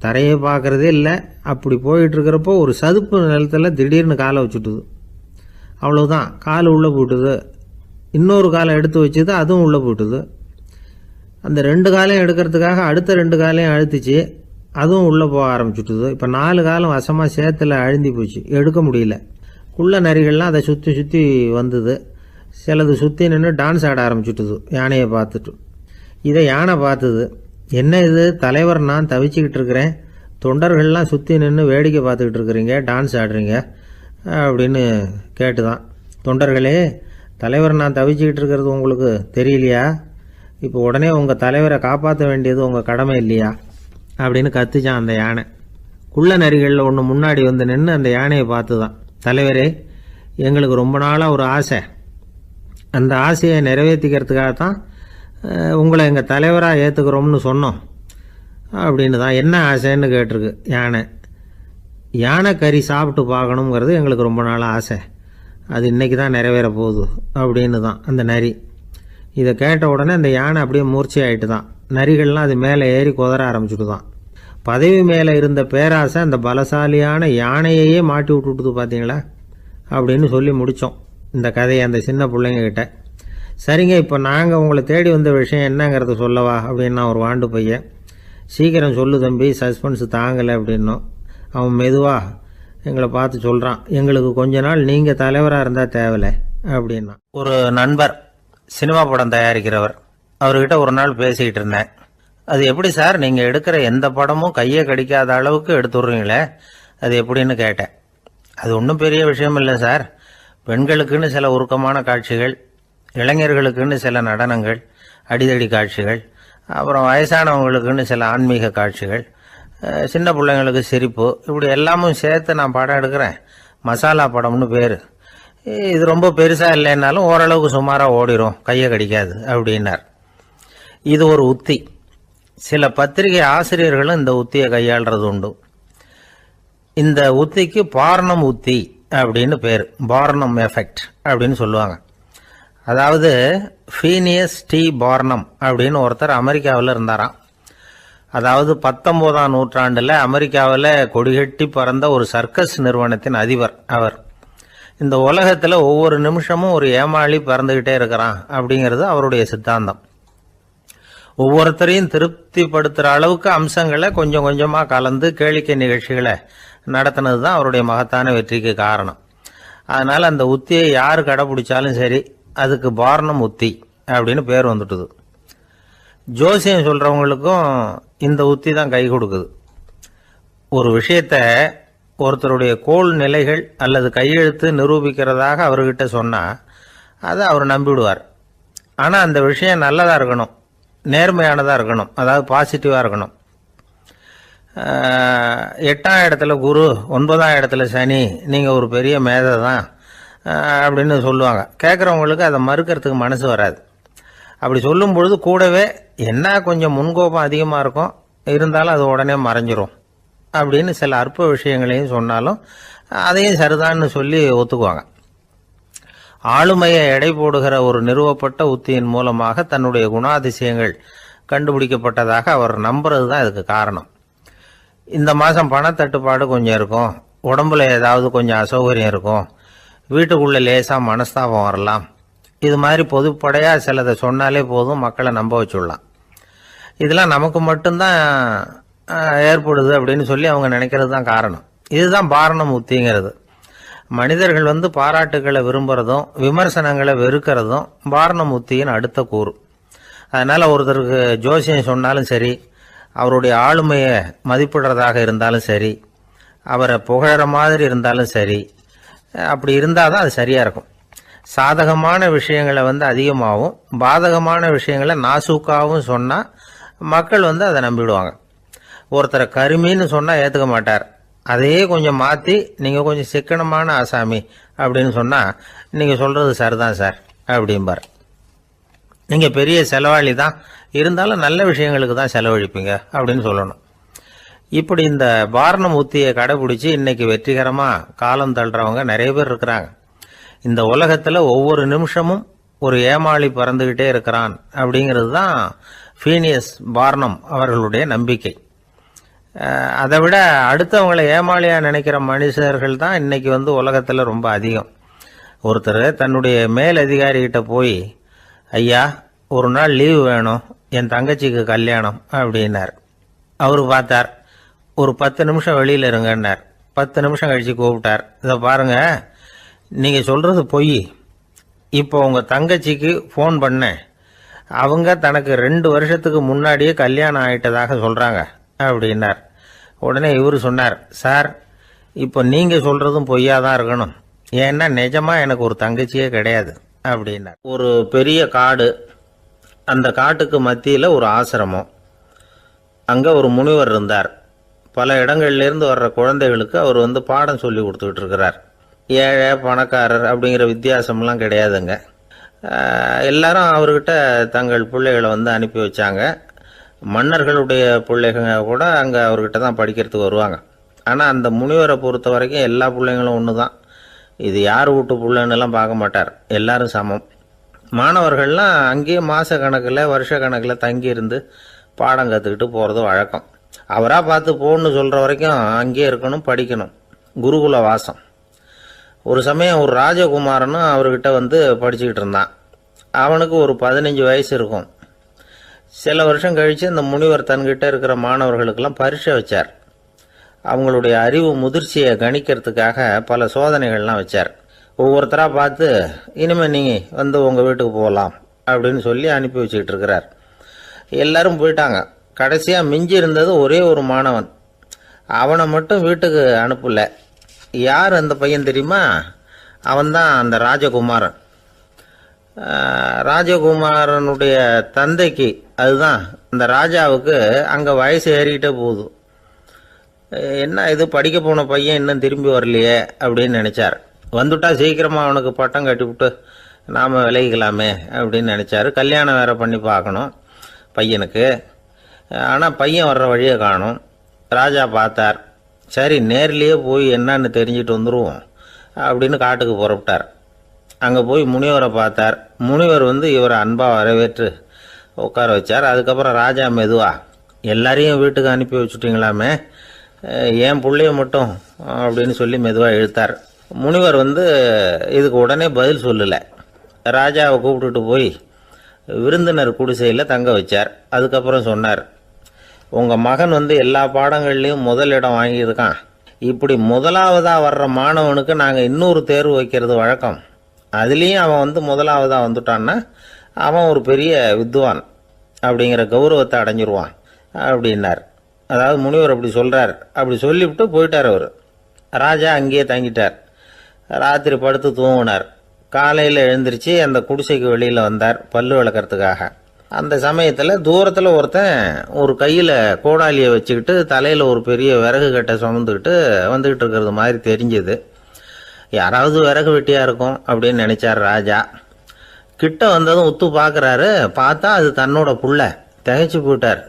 தரையை பார்க்குறதே இல்லை. அப்படி போயிட்டுருக்கிறப்போ ஒரு சதுப்பு நிலத்தில் திடீர்னு காலை வச்சுட்டுது. அவ்வளோதான், கால் உள்ளே போயிட்டுது. இன்னொரு காலை எடுத்து வச்சுது, அதுவும் உள்ளே போயிட்டுது. அந்த 2 காலையும் எடுக்கிறதுக்காக அடுத்த 2 காலையும் அழுத்திச்சு, அதுவும் உள்ளே போக ஆரம்பிச்சுட்டுது. இப்போ 4 காலம் வசமாக சேத்துல அழுந்தி போச்சு, எடுக்க முடியல. குள்ள நரிகள்லாம் அதை சுற்றி வந்தது. சிலது சுற்றி நின்று டான்ஸ் ஆட ஆரம்பிச்சுட்டுது யானையை பார்த்துட்டு. இதை யானை பார்த்தது. என்ன இது, தலைவர் நான் தவிச்சிக்கிட்டு இருக்கிறேன், தொண்டர்கள்லாம் சுற்றி நின்று வேடிக்கை பார்த்துக்கிட்டு இருக்கிறீங்க, டான்ஸ் ஆடுறீங்க அப்படின்னு கேட்டுதான். தொண்டர்களே, தலைவர் நான் தவிச்சிக்கிட்டு இருக்கிறது உங்களுக்கு தெரியலையா? இப்போ உடனே உங்கள் தலைவரை காப்பாற்ற வேண்டியது உங்கள் கடமை இல்லையா அப்படின்னு கத்துச்சான் அந்த யானை. குள்ள நரிகளில் ஒன்று முன்னாடி நின்று அந்த யானையை பார்த்து தான், தலைவரே எங்களுக்கு ரொம்ப நாளாக ஒரு ஆசை, அந்த ஆசையை நிறைவேற்றிக்கிறதுக்காக தான் உங்களை எங்கள் தலைவராக ஏற்றுக்கிறோம்னு சொன்னோம் அப்படின்னு தான். என்ன ஆசைன்னு கேட்டிருக்கு யானை. யானை கறி சாப்பிட்டு பார்க்கணுங்கிறது எங்களுக்கு ரொம்ப நாளாக ஆசை, அது இன்றைக்கி தான் நிறைவேற போகுது அப்படின்னு தான் அந்த நரி. இதை கேட்ட உடனே அந்த யானை அப்படியே மூர்ச்சி ஆகிட்டு தான். நரிகள்லாம் அது மேலே ஏறி குதற ஆரம்பிச்சுட்டு தான். பதவி மேலே இருந்த பேராசை அந்த பலசாலியான யானையையே மாட்டி விட்டுட்டுது பார்த்தீங்களா அப்படின்னு சொல்லி முடித்தோம் இந்த கதையை அந்த சின்ன பிள்ளைங்கக்கிட்ட. சரிங்க, இப்போ நாங்கள் உங்களை தேடி வந்த விஷயம் என்னங்கிறத சொல்லவா அப்படின்னா ஒரு வாண்டு பையன். சீக்கிரம் சொல்லு தம்பி, சஸ்பென்ஸ் தாங்கலை அப்படின்னோம். அவன் மெதுவாக எங்களை பார்த்து சொல்கிறான், எங்களுக்கு கொஞ்ச நாள் நீங்கள் தலைவராக இருந்தால் தேவலை அப்படின்னா. ஒரு நண்பர் சினிமா படம் தயாரிக்கிறவர், அவர்கிட்ட ஒரு நாள் பேசிக்கிட்டு இருந்தேன். அது எப்படி சார், நீங்கள் எடுக்கிற எந்த படமும் கையை கடிக்காத அளவுக்கு எடுத்துடுறீங்களே, அது எப்படின்னு கேட்டேன். அது ஒன்றும் பெரிய விஷயம் இல்லை சார், பெண்களுக்குன்னு சில உருக்கமான காட்சிகள், இளைஞர்களுக்குன்னு சில நடனங்கள், அடிதடி காட்சிகள், அப்புறம் வயசானவங்களுக்குன்னு சில ஆன்மீக காட்சிகள், சின்ன பிள்ளைங்களுக்கு சிரிப்பு, இப்படி எல்லாமும் சேர்த்து நான் படம் எடுக்கிறேன். மசாலா படம்னு பேர். இது ரொம்ப பெருசாக இல்லைன்னாலும் ஓரளவுக்கு சுமாராக ஓடிடும், கையை கடிக்காது அப்படின்னார். இது ஒரு உத்தி. சில பத்திரிகை ஆசிரியர்களும் இந்த உத்தியை கையாளுறது உண்டு. இந்த உத்திக்கு பார்னம் உத்தி அப்படின்னு பேர், பார்னம் எஃபெக்ட் அப்படின்னு சொல்லுவாங்க. அதாவது ஃபீனியஸ் டி பார்னம் அப்படின்னு ஒருத்தர் அமெரிக்காவில் இருந்தாராம். அதாவது 19ஆம் நூற்றாண்டில் அமெரிக்காவில் கொடிகட்டி பறந்த ஒரு சர்க்கஸ் நிறுவனத்தின் அதிபர் அவர். இந்த உலகத்தில் ஒவ்வொரு நிமிஷமும் ஒரு ஏமாளி பறந்துக்கிட்டே இருக்கிறான் அப்படிங்கிறது அவருடைய சித்தாந்தம். ஒவ்வொருத்தரையும் திருப்திப்படுத்துகிற அளவுக்கு அம்சங்களை கொஞ்சம் கொஞ்சமாக கலந்து கேளிக்கை நிகழ்ச்சிகளை நடத்தினது தான் அவருடைய மகத்தான வெற்றிக்கு காரணம். அதனால் அந்த உத்தியை யார் கடைப்பிடிச்சாலும் சரி, அதுக்கு பார்னம் உத்தி அப்படின்னு பேர் வந்துட்டுது. ஜோசியம் சொல்கிறவங்களுக்கும் இந்த உத்தி தான் கை கொடுக்குது. ஒரு விஷயத்தை ஒருத்தருடைய கோள் நிலைகள் அல்லது கையெழுத்து நிரூபிக்கிறதாக அவர்கிட்ட சொன்னால் அதை அவர் நம்பிவிடுவார். ஆனால் அந்த விஷயம் நல்லதாக இருக்கணும், நேர்மையானதாக இருக்கணும், அதாவது பாசிட்டிவாக இருக்கணும். 8ஆம் இடத்துல குரு, 9ஆம் இடத்துல சனி, நீங்கள் ஒரு பெரிய மேதை தான் அப்படின்னு சொல்லுவாங்க. கேட்குறவங்களுக்கு அதை மறுக்கிறதுக்கு மனசு வராது. அப்படி சொல்லும் பொழுது கூடவே என்ன கொஞ்சம் முன்கோபம் அதிகமாக இருக்கும், இருந்தாலும் அது உடனே மறைஞ்சிரும் அப்படின்னு சில அற்ப விஷயங்களையும் சொன்னாலும் அதையும் சரிதான்னு சொல்லி ஒத்துக்குவாங்க. ஆளுமையை எடை போடுகிற ஒரு நிறுவப்பட்ட உத்தியின் மூலமாக தன்னுடைய குணாதிசயங்கள் கண்டுபிடிக்கப்பட்டதாக அவர் நம்புறது தான் இதுக்கு காரணம். இந்த மாதம் பணத்தட்டுப்பாடு கொஞ்சம் இருக்கும், உடம்புல ஏதாவது கொஞ்சம் அசௌகரியம் இருக்கும், வீட்டுக்குள்ளே லேசாக மனஸ்தாபம் வரலாம். இது மாதிரி பொதுப்படையாக சிலதை சொன்னாலே போதும், மக்களை நம்ப வச்சுடலாம். இதெல்லாம் நமக்கு மட்டும்தான் ஏற்படுது அப்படின்னு சொல்லி அவங்க நினைக்கிறது தான் காரணம். இதுதான் பார்னம் உத்திங்கிறது. மனிதர்கள் பாராட்டுகளை விரும்புகிறதும் விமர்சனங்களை வெறுக்கிறதும் பார்னம் உத்தியின் அடுத்த கூறு. அதனால் ஒருத்தருக்கு ஜோசியம் சொன்னாலும் சரி, அவருடைய ஆளுமையை மதிப்பிடுறதாக இருந்தாலும் சரி, அவரை புகழற மாதிரி இருந்தாலும் சரி, அப்படி இருந்தால் தான் அது சரியாக இருக்கும். சாதகமான விஷயங்களை அதிகமாகவும் பாதகமான விஷயங்களை நாசூக்காகவும் சொன்னால் மக்கள் அதை நம்பிடுவாங்க. ஒருத்தரை கருமின்னு சொன்னால் ஏற்றுக்க மாட்டார். அதையே கொஞ்சம் மாற்றி நீங்கள் கொஞ்சம் சிக்கனமான ஆசாமி அப்படின்னு சொன்னால் நீங்கள் சொல்கிறது சரிதான் சார் அப்படிம்பார். நீங்கள் பெரிய செலவாளி தான், இருந்தாலும் நல்ல விஷயங்களுக்கு தான் செலவழிப்பீங்க அப்படின்னு சொல்லணும். இப்படி இந்த பார்னம் உத்தியை கடைபிடிச்சி இன்னைக்கு வெற்றிகரமாக காலம் தள்ளுறவங்க நிறைய பேர் இருக்கிறாங்க. இந்த உலகத்தில் ஒவ்வொரு நிமிஷமும் ஒரு ஏமாளி பறந்துக்கிட்டே இருக்கிறான் அப்படிங்கிறது தான் ஃபீனியஸ் பார்னம் அவர்களுடைய நம்பிக்கை. அதை விட அடுத்தவங்களை ஏமாளியாக நினைக்கிற மனுஷர்கள் தான் இன்னைக்கு உலகத்தில் ரொம்ப அதிகம். ஒருத்தர் தன்னுடைய மேல் அதிகாரிகிட்ட போய், ஐயா ஒரு நாள் லீவு வேணும், என் தங்கச்சிக்கு கல்யாணம் அப்படின்னார். அவர் பார்த்தார், ஒரு 10 நிமிஷம் வெளியில் இருங்கன்னார். 10 நிமிஷம் கழித்து கூப்பிட்டார், இதை பாருங்க, நீங்கள் சொல்கிறது பொய். இப்போ உங்கள் தங்கச்சிக்கு ஃபோன் பண்ணேன், அவங்க தனக்கு 2 வருஷத்துக்கு முன்னாடியே கல்யாணம் ஆகிட்டதாக சொல்கிறாங்க அப்படின்னார். உடனே இவர் சொன்னார், சார் இப்போ நீங்கள் சொல்கிறதும் பொய்யா தான் இருக்கணும், ஏன்னா நிஜமாக எனக்கு ஒரு தங்கச்சியே கிடையாது அப்படின்னார். ஒரு பெரிய காடு, அந்த காட்டுக்கு மத்தியில் ஒரு ஆசிரமம். அங்கே ஒரு முனிவர் இருந்தார். பல இடங்கள்லேருந்து வர்ற குழந்தைகளுக்கு அவர் பாடம் சொல்லி கொடுத்துக்கிட்டு இருக்கிறார். ஏழை பணக்காரர் அப்படிங்கிற வித்தியாசம்லாம் கிடையாதுங்க. எல்லாரும் அவர்கிட்ட தங்கள் பிள்ளைகளை அனுப்பி வச்சாங்க. மன்னர்களுடைய பிள்ளைங்க கூட அங்கே அவர்கிட்ட தான் படிக்கிறதுக்கு வருவாங்க. ஆனால் அந்த முனிவரை பொறுத்த வரைக்கும் எல்லா பிள்ளைங்களும் ஒன்று தான். இது யார் வீட்டு பிள்ளைன்னெல்லாம் பார்க்க மாட்டார், எல்லாரும் சமம். மாணவர்கள்லாம் அங்கேயே மாத கணக்கில் வருஷ கணக்கில் தங்கியிருந்து பாடம் கற்றுக்கிட்டு போகிறது வழக்கம். அவராக பார்த்து போன்னு சொல்கிற வரைக்கும் அங்கேயே இருக்கணும், படிக்கணும், குருகுல வாசம். ஒரு சமயம் ஒரு ராஜகுமாரனும் அவர்கிட்ட படிச்சுக்கிட்டு இருந்தான். அவனுக்கு ஒரு 15 வயசு இருக்கும். சில வருஷம் கழித்து இந்த முனிவர் தன்கிட்ட இருக்கிற மாணவர்களுக்கெல்லாம் பரீட்சை வச்சார். அவங்களுடைய அறிவு முதிர்ச்சியை கணிக்கிறதுக்காக பல சோதனைகள்லாம் வச்சார். ஒவ்வொருத்தராக பார்த்து, இனிமேல் நீங்கள் உங்கள் வீட்டுக்கு போகலாம் அப்படின்னு சொல்லி அனுப்பி வச்சுக்கிட்டு இருக்கிறார். எல்லாரும் போயிட்டாங்க. கடைசியாக மிஞ்சி இருந்தது ஒரே ஒரு மாணவன். அவனை மட்டும் வீட்டுக்கு அனுப்பலை. யார் அந்த பையன் தெரியுமா? அவன்தான் அந்த ராஜகுமாரன். ராஜகுமாரனுடைய தந்தைக்கு, அதுதான் அந்த ராஜாவுக்கு, அங்கே வயசு ஏறிக்கிட்டே போகுது. என்ன இது படிக்க போன பையன் இன்னும் திரும்பி வரலையே அப்படின்னு நினச்சார். வந்துட்டா சீக்கிரமாக அவனுக்கு பட்டம் கட்டிவிட்டு நாம் விலகிக்கலாமே அப்படின்னு நினச்சாரு. கல்யாணம் வேற பண்ணி பார்க்கணும் பையனுக்கு. ஆனால் பையன் வர்ற வழியை காணும். ராஜா பார்த்தார், சரி நேர்லேயே போய் என்னன்னு தெரிஞ்சுட்டு வந்துடுவோம் அப்படின்னு காட்டுக்கு புறப்பட்டார். அங்கே போய் முனிவரை பார்த்தார். முனிவர் இவரை அன்பாக வரவேற்று உட்கார வச்சார். அதுக்கப்புறம் ராஜா மெதுவா, எல்லாரையும் வீட்டுக்கு அனுப்பி வச்சுட்டிங்களாமே, என் பிள்ளைய மட்டும் அப்படின்னு சொல்லி மெதுவாக இழுத்தார். முனிவர் இதுக்கு உடனே பதில் சொல்லலை. ராஜாவை கூப்பிட்டுட்டு போய் விருந்தினர் குடிசையில் தங்க வச்சார். அதுக்கப்புறம் சொன்னார், உங்கள் மகன் எல்லா பாடங்கள்லேயும் முதலிடம் வாங்கியிருக்கான். இப்படி முதலாவதாக வர்ற மாணவனுக்கு நாங்கள் இன்னொரு தேர்வு வைக்கிறது வழக்கம். அதுலேயும் அவன் முதலாவதாக வந்துட்டான்னா அவன் ஒரு பெரிய வித்வான் அப்படிங்கிற கௌரவத்தை அடைஞ்சிருவான் அப்படின்னார். அதாவது முனிவர் அப்படி சொல்கிறார். அப்படி சொல்லிவிட்டு போயிட்டார் அவர். ராஜா அங்கேயே தங்கிட்டார். ராத்திரி படுத்து தூங்கினார். காலையில் எழுந்திரிச்சு அந்த குடிசைக்கு வெளியில் வந்தார் பல்லு விளக்கறதுக்காக. அந்த சமயத்தில் தூரத்தில் ஒருத்தன் ஒரு கையில் கோடாலியை வச்சுக்கிட்டு தலையில் ஒரு பெரிய விறகு கட்டை சுமந்துக்கிட்டு வந்துக்கிட்டு இருக்கிறது மாதிரி தெரிஞ்சது. யாராவது விறகு வெட்டியாக இருக்கும் அப்படின்னு நினச்சார் ராஜா. கிட்ட வந்ததும் உத்து பார்க்குறாரு. பார்த்தா அது தன்னோட புள்ள. திகைச்சு போயிட்டார்.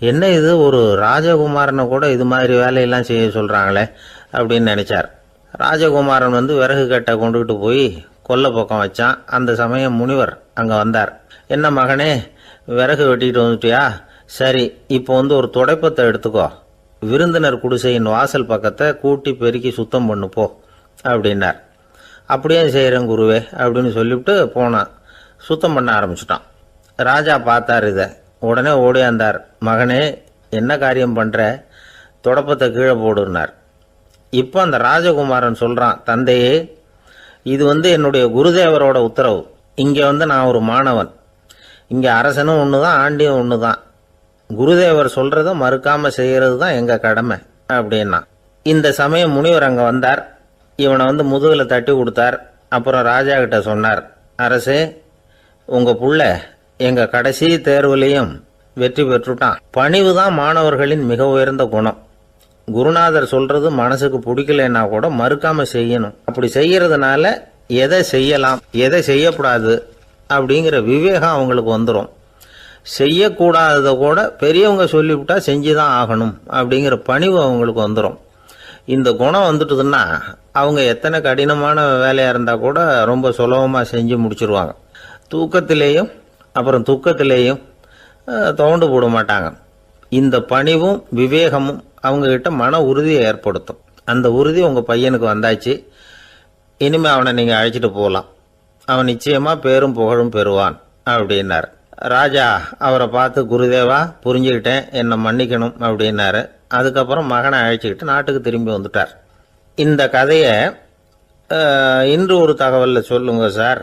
என்ன இது, ஒரு ராஜகுமாரனை கூட இது மாதிரி வேலையெல்லாம் செய்ய சொல்கிறாங்களே அப்படின்னு நினச்சார். ராஜகுமாரன் விறகு கட்டை கொண்டுகிட்டு போய் கொல்லை பக்கம் வச்சான். அந்த சமயம் முனிவர் அங்கே வந்தார். என்ன மகனே, விறகு வெட்டிட்டு வந்துட்டியா? சரி, இப்போ ஒரு துடைப்பத்தை எடுத்துக்கோ, விருந்தினர் குடிசையின் வாசல் பக்கத்தை கூட்டி பெருக்கி சுத்தம் பண்ணு போ அப்படின்னார். அப்படியே செய்கிறேன் குருவே அப்படின்னு சொல்லிவிட்டு போனான். சுத்தம் பண்ண ஆரம்பிச்சிட்டான். ராஜா பார்த்தார் இதை. உடனே ஓடியாந்தார். மகனே, என்ன காரியம் பண்ணுற? துடைப்பத்தை கீழே போடுனார். இப்போ அந்த ராஜகுமாரன் சொல்கிறான், தந்தையே, இது என்னுடைய குருதேவரோட உத்தரவு. இங்கே நான் ஒரு மாணவன். இங்கே அரசனும் ஒன்று தான், ஆண்டியும் ஒன்று தான். குருதேவர் சொல்கிறத மறுக்காமல் செய்கிறது தான் எங்கள் கடமை அப்படின்னா. இந்த சமயம் முனிவர் அங்கே வந்தார். இவனை முதுகில் தட்டி கொடுத்தார். அப்புறம் ராஜா கிட்ட சொன்னார், அரசே, உங்கள் புள்ள எங்கள் கடைசி தேர்வுலையும் வெற்றி பெற்றுட்டான். பணிவு தான் மாணவர்களின் மிக உயர்ந்த குணம். குருநாதர் சொல்றது மனசுக்கு பிடிக்கலைன்னா கூட மறுக்காம செய்யணும். அப்படி செய்யறதுனால எதை செய்யலாம் எதை செய்யக்கூடாது அப்படிங்கிற விவேகம் அவங்களுக்கு வந்துடும். செய்யக்கூடாதத கூட பெரியவங்க சொல்லிவிட்டா செஞ்சுதான் ஆகணும் அப்படிங்கிற பணிவு அவங்களுக்கு வந்துடும். இந்த குணம் வந்துட்டுதுன்னா அவங்க எத்தனை கடினமான வேலையாக இருந்தால் கூட ரொம்ப சுலபமாக செஞ்சு முடிச்சிருவாங்க. தூக்கத்திலேயும் அப்புறம் துக்கத்திலேயும் தோண்டு போட மாட்டாங்க. இந்த பணிவும் விவேகமும் அவங்கக்கிட்ட மன உறுதியை ஏற்படுத்தும். அந்த உறுதி உங்கள் பையனுக்கு வந்தாச்சு. இனிமேல் அவனை நீங்கள் அழைச்சிட்டு போகலாம். அவன் நிச்சயமாக பேரும் புகழும் பெறுவான் அப்படின்னார். ராஜா அவரை பார்த்து, குருதேவா, புரிஞ்சுக்கிட்டேன், என்னை மன்னிக்கணும் அப்படின்னாரு. அதுக்கப்புறம் மகனை அழைச்சிக்கிட்டு நாட்டுக்கு திரும்பி வந்துட்டார். இந்த கதையை இன்று ஒரு தகவலில் சொல்லுங்க சார்,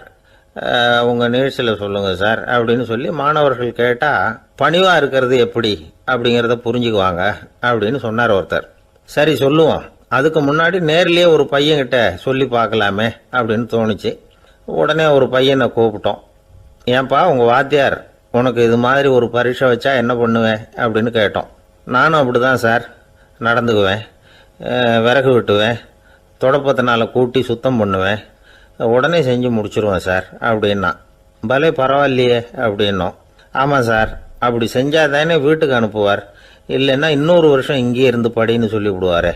உங்கள் நிகழ்ச்சியில் சொல்லுங்க சார் அப்படின்னு சொல்லி மாணவர்கள் கேட்டால் பணிவாக இருக்கிறது எப்படி அப்படிங்கிறத புரிஞ்சுக்குவாங்க அப்படின்னு சொன்னார் ஒருத்தர். சரி சொல்லுவோம், அதுக்கு முன்னாடி நேர்லேயே ஒரு பையன்கிட்ட சொல்லி பார்க்கலாமே அப்படின்னு தோணுச்சு. உடனே ஒரு பையனை கூப்பிட்டோம். ஏன்பா, உங்கள் வாத்தியார் உனக்கு இது மாதிரி ஒரு பரீட்சை வச்சா என்ன பண்ணுவேன் அப்படின்னு கேட்டோம். நானும் அப்படி தான் சார் நடந்துக்குவேன், விறகு வெட்டுவேன், தொடப்பத்தினால கூட்டி சுத்தம் பண்ணுவேன், உடனே செஞ்சு முடிச்சிருவேன் சார் அப்படின்னா. பலே பரவாயில்லையே அப்படின்னோம். ஆமாம் சார், அப்படி செஞ்சால் தானே வீட்டுக்கு அனுப்புவார், இல்லைன்னா இன்னொரு வருஷம் இங்கேயே இருந்து படின்னு சொல்லி விடுவார்,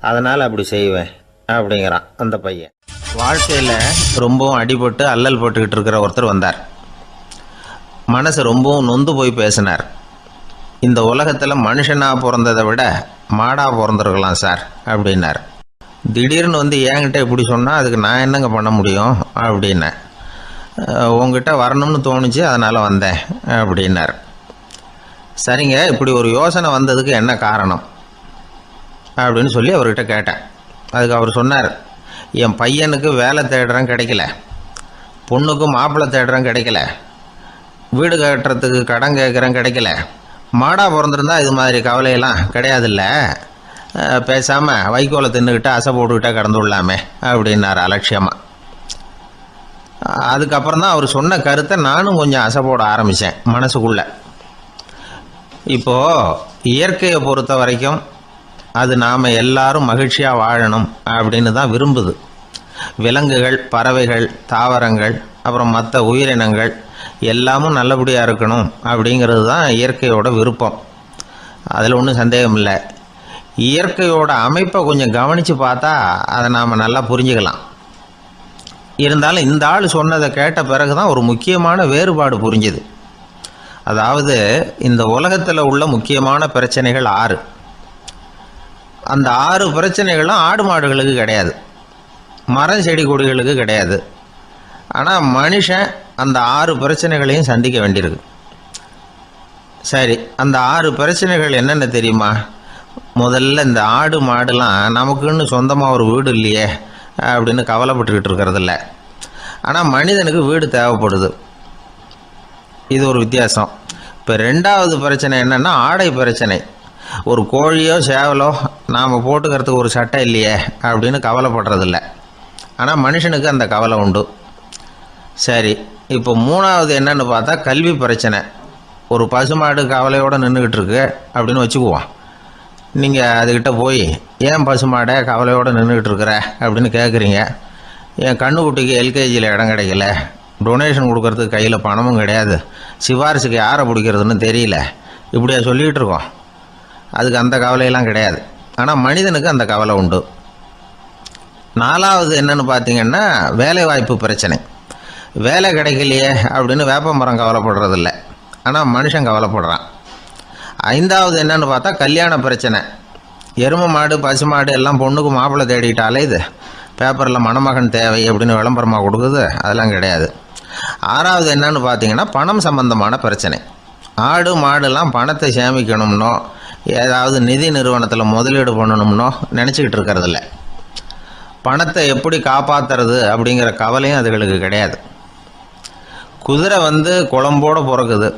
அதனால் அப்படி செய்வேன் அப்படிங்கிறான் அந்த பையன். வாழ்க்கையில் ரொம்பவும் அடிபட்டு அல்லல் போட்டுக்கிட்டு இருக்கிற ஒருத்தர் வந்தார். மனசு ரொம்பவும் நொந்து போய் பேசினார். இந்த உலகத்தில் மனுஷனாக பிறந்ததை விட மாடாக பிறந்திருக்கலாம் சார் அப்படின்னார். திடீர்னு என்கிட்ட இப்படி சொன்னால் அதுக்கு நான் என்னங்க பண்ண முடியும் அப்படின்னேன். உங்ககிட்ட வரணும்னு தோணுச்சு, அதனால் வந்தேன் அப்படின்னார். சரிங்க, இப்படி ஒரு யோசனை வந்ததுக்கு என்ன காரணம் அப்படின்னு சொல்லி அவர்கிட்ட கேட்டேன். அதுக்கு அவர் சொன்னார், என் பையனுக்கு வேலை தேடுறேன் கிடைக்கல, பொண்ணுக்கு மாப்பிள்ளை தேடுறேன் கிடைக்கல, வீடு கட்டுறதுக்கு கடன் கேட்குறேன் கிடைக்கல, மாடாக பிறந்திருந்தா இது மாதிரி கவலையெல்லாம் கிடையாதுல்ல, பேசாமல் வைக்கோலை தின்னுக்கிட்டு அசை போட்டுக்கிட்டே கடந்துடலாமே அப்படின்னார் அலட்சியமாக. அதுக்கப்புறம் தான் அவர் சொன்ன கருத்தை நானும் கொஞ்சம் அசை போட ஆரம்பித்தேன் மனசுக்குள்ளே. இப்போது இயற்கையை பொறுத்த வரைக்கும் அது நாம் எல்லாரும் மகிழ்ச்சியாக வாழணும் அப்படின்னு தான் விரும்புது. விலங்குகள், பறவைகள், தாவரங்கள், அப்புறம் மற்ற உயிரினங்கள் எல்லாமும் நல்லபடியாக இருக்கணும் அப்படிங்கிறது தான் இயற்கையோட விருப்பம். அதில் ஒன்றும் சந்தேகம் இல்லை. இயற்கையோட அமைப்பை கொஞ்சம் கவனித்து பார்த்தா அதை நாம் நல்லா புரிஞ்சுக்கலாம். இருந்தாலும் இந்த ஆள் சொன்னதை கேட்ட பிறகுதான் ஒரு முக்கியமான வேறுபாடு புரிஞ்சுது. அதாவது இந்த உலகத்தில் உள்ள முக்கியமான பிரச்சனைகள் 6. அந்த 6 பிரச்சனைகளும் ஆடு மாடுகளுக்கு கிடையாது, மரம் செடி கொடிகளுக்கு கிடையாது. ஆனால் மனுஷன் அந்த 6 பிரச்சனைகளையும் சந்திக்க வேண்டியிருக்கு. சரி, அந்த 6 பிரச்சனைகள் என்னென்ன தெரியுமா? முதல்ல இந்த ஆடு மாடுலாம் நமக்குன்னு சொந்தமாக ஒரு வீடு இல்லையே அப்படின்னு கவலைப்பட்டுக்கிட்டு இருக்கிறதில்ல. ஆனால் மனிதனுக்கு வீடு தேவைப்படுது. இது ஒரு வித்தியாசம். இப்போ 2வது பிரச்சனை என்னென்னா ஆடை பிரச்சனை. ஒரு கோழியோ சேவலோ நாம் போட்டுக்கிறதுக்கு ஒரு சட்டை இல்லையே அப்படின்னு கவலைப்படுறதில்ல. ஆனால் மனுஷனுக்கு அந்த கவலை உண்டு. சரி, இப்போ 3வது என்னன்னு பார்த்தா கல்வி பிரச்சனை. ஒரு பசுமாடு கவலையோடு நின்றுக்கிட்டு இருக்கு அப்படின்னு வச்சுக்குவோம். நீங்கள் அதுக்கிட்ட போய் ஏன் பசுமாடை கவலையோடு நின்றுக்கிட்டு இருக்கிற அப்படின்னு கேட்குறீங்க. என் கண்ணுக்குட்டிக்கு எல்கேஜியில் இடம் கிடைக்கல, டொனேஷன் கொடுக்கறதுக்கு கையில் பணமும் கிடையாது, சிபாரிசுக்கு யாரை பிடிக்கிறதுன்னு தெரியல, இப்படியா சொல்லிகிட்டு இருக்கோம். அதுக்கு அந்த கவலையெல்லாம் கிடையாது. ஆனால் மனிதனுக்கு அந்த கவலை உண்டு. 4வது என்னன்னு பார்த்தீங்கன்னா வேலை வாய்ப்பு பிரச்சனை. வேலை கிடைக்கலையே அப்படின்னு வேப்ப மரம் கவலைப்படுறதில்ல, ஆனால் மனுஷன் கவலைப்படுறான். 5வது என்னன்னு பார்த்தா கல்யாண பிரச்சனை. எருமை மாடு பசுமாடு எல்லாம் பொண்ணுக்கு மாப்பிள்ளை தேடிட்டாலே இது பேப்பரில் மணமகன் தேவை அப்படின்னு விளம்பரமாக கொடுக்குது, அதெல்லாம் கிடையாது. 6வது என்னன்னு பார்த்தீங்கன்னா பணம் சம்பந்தமான பிரச்சனை. ஆடு மாடுலாம் பணத்தை சேமிக்கணும்னோ ஏதாவது நிதி நிறுவனத்தில் முதலீடு பண்ணணும்னோ நினச்சிக்கிட்டு இருக்கிறதில்ல. பணத்தை எப்படி காப்பாற்றுறது அப்படிங்கிற கவலையும் அதுகளுக்கு கிடையாது. குதிரை குளம்போடு பிறக்குது,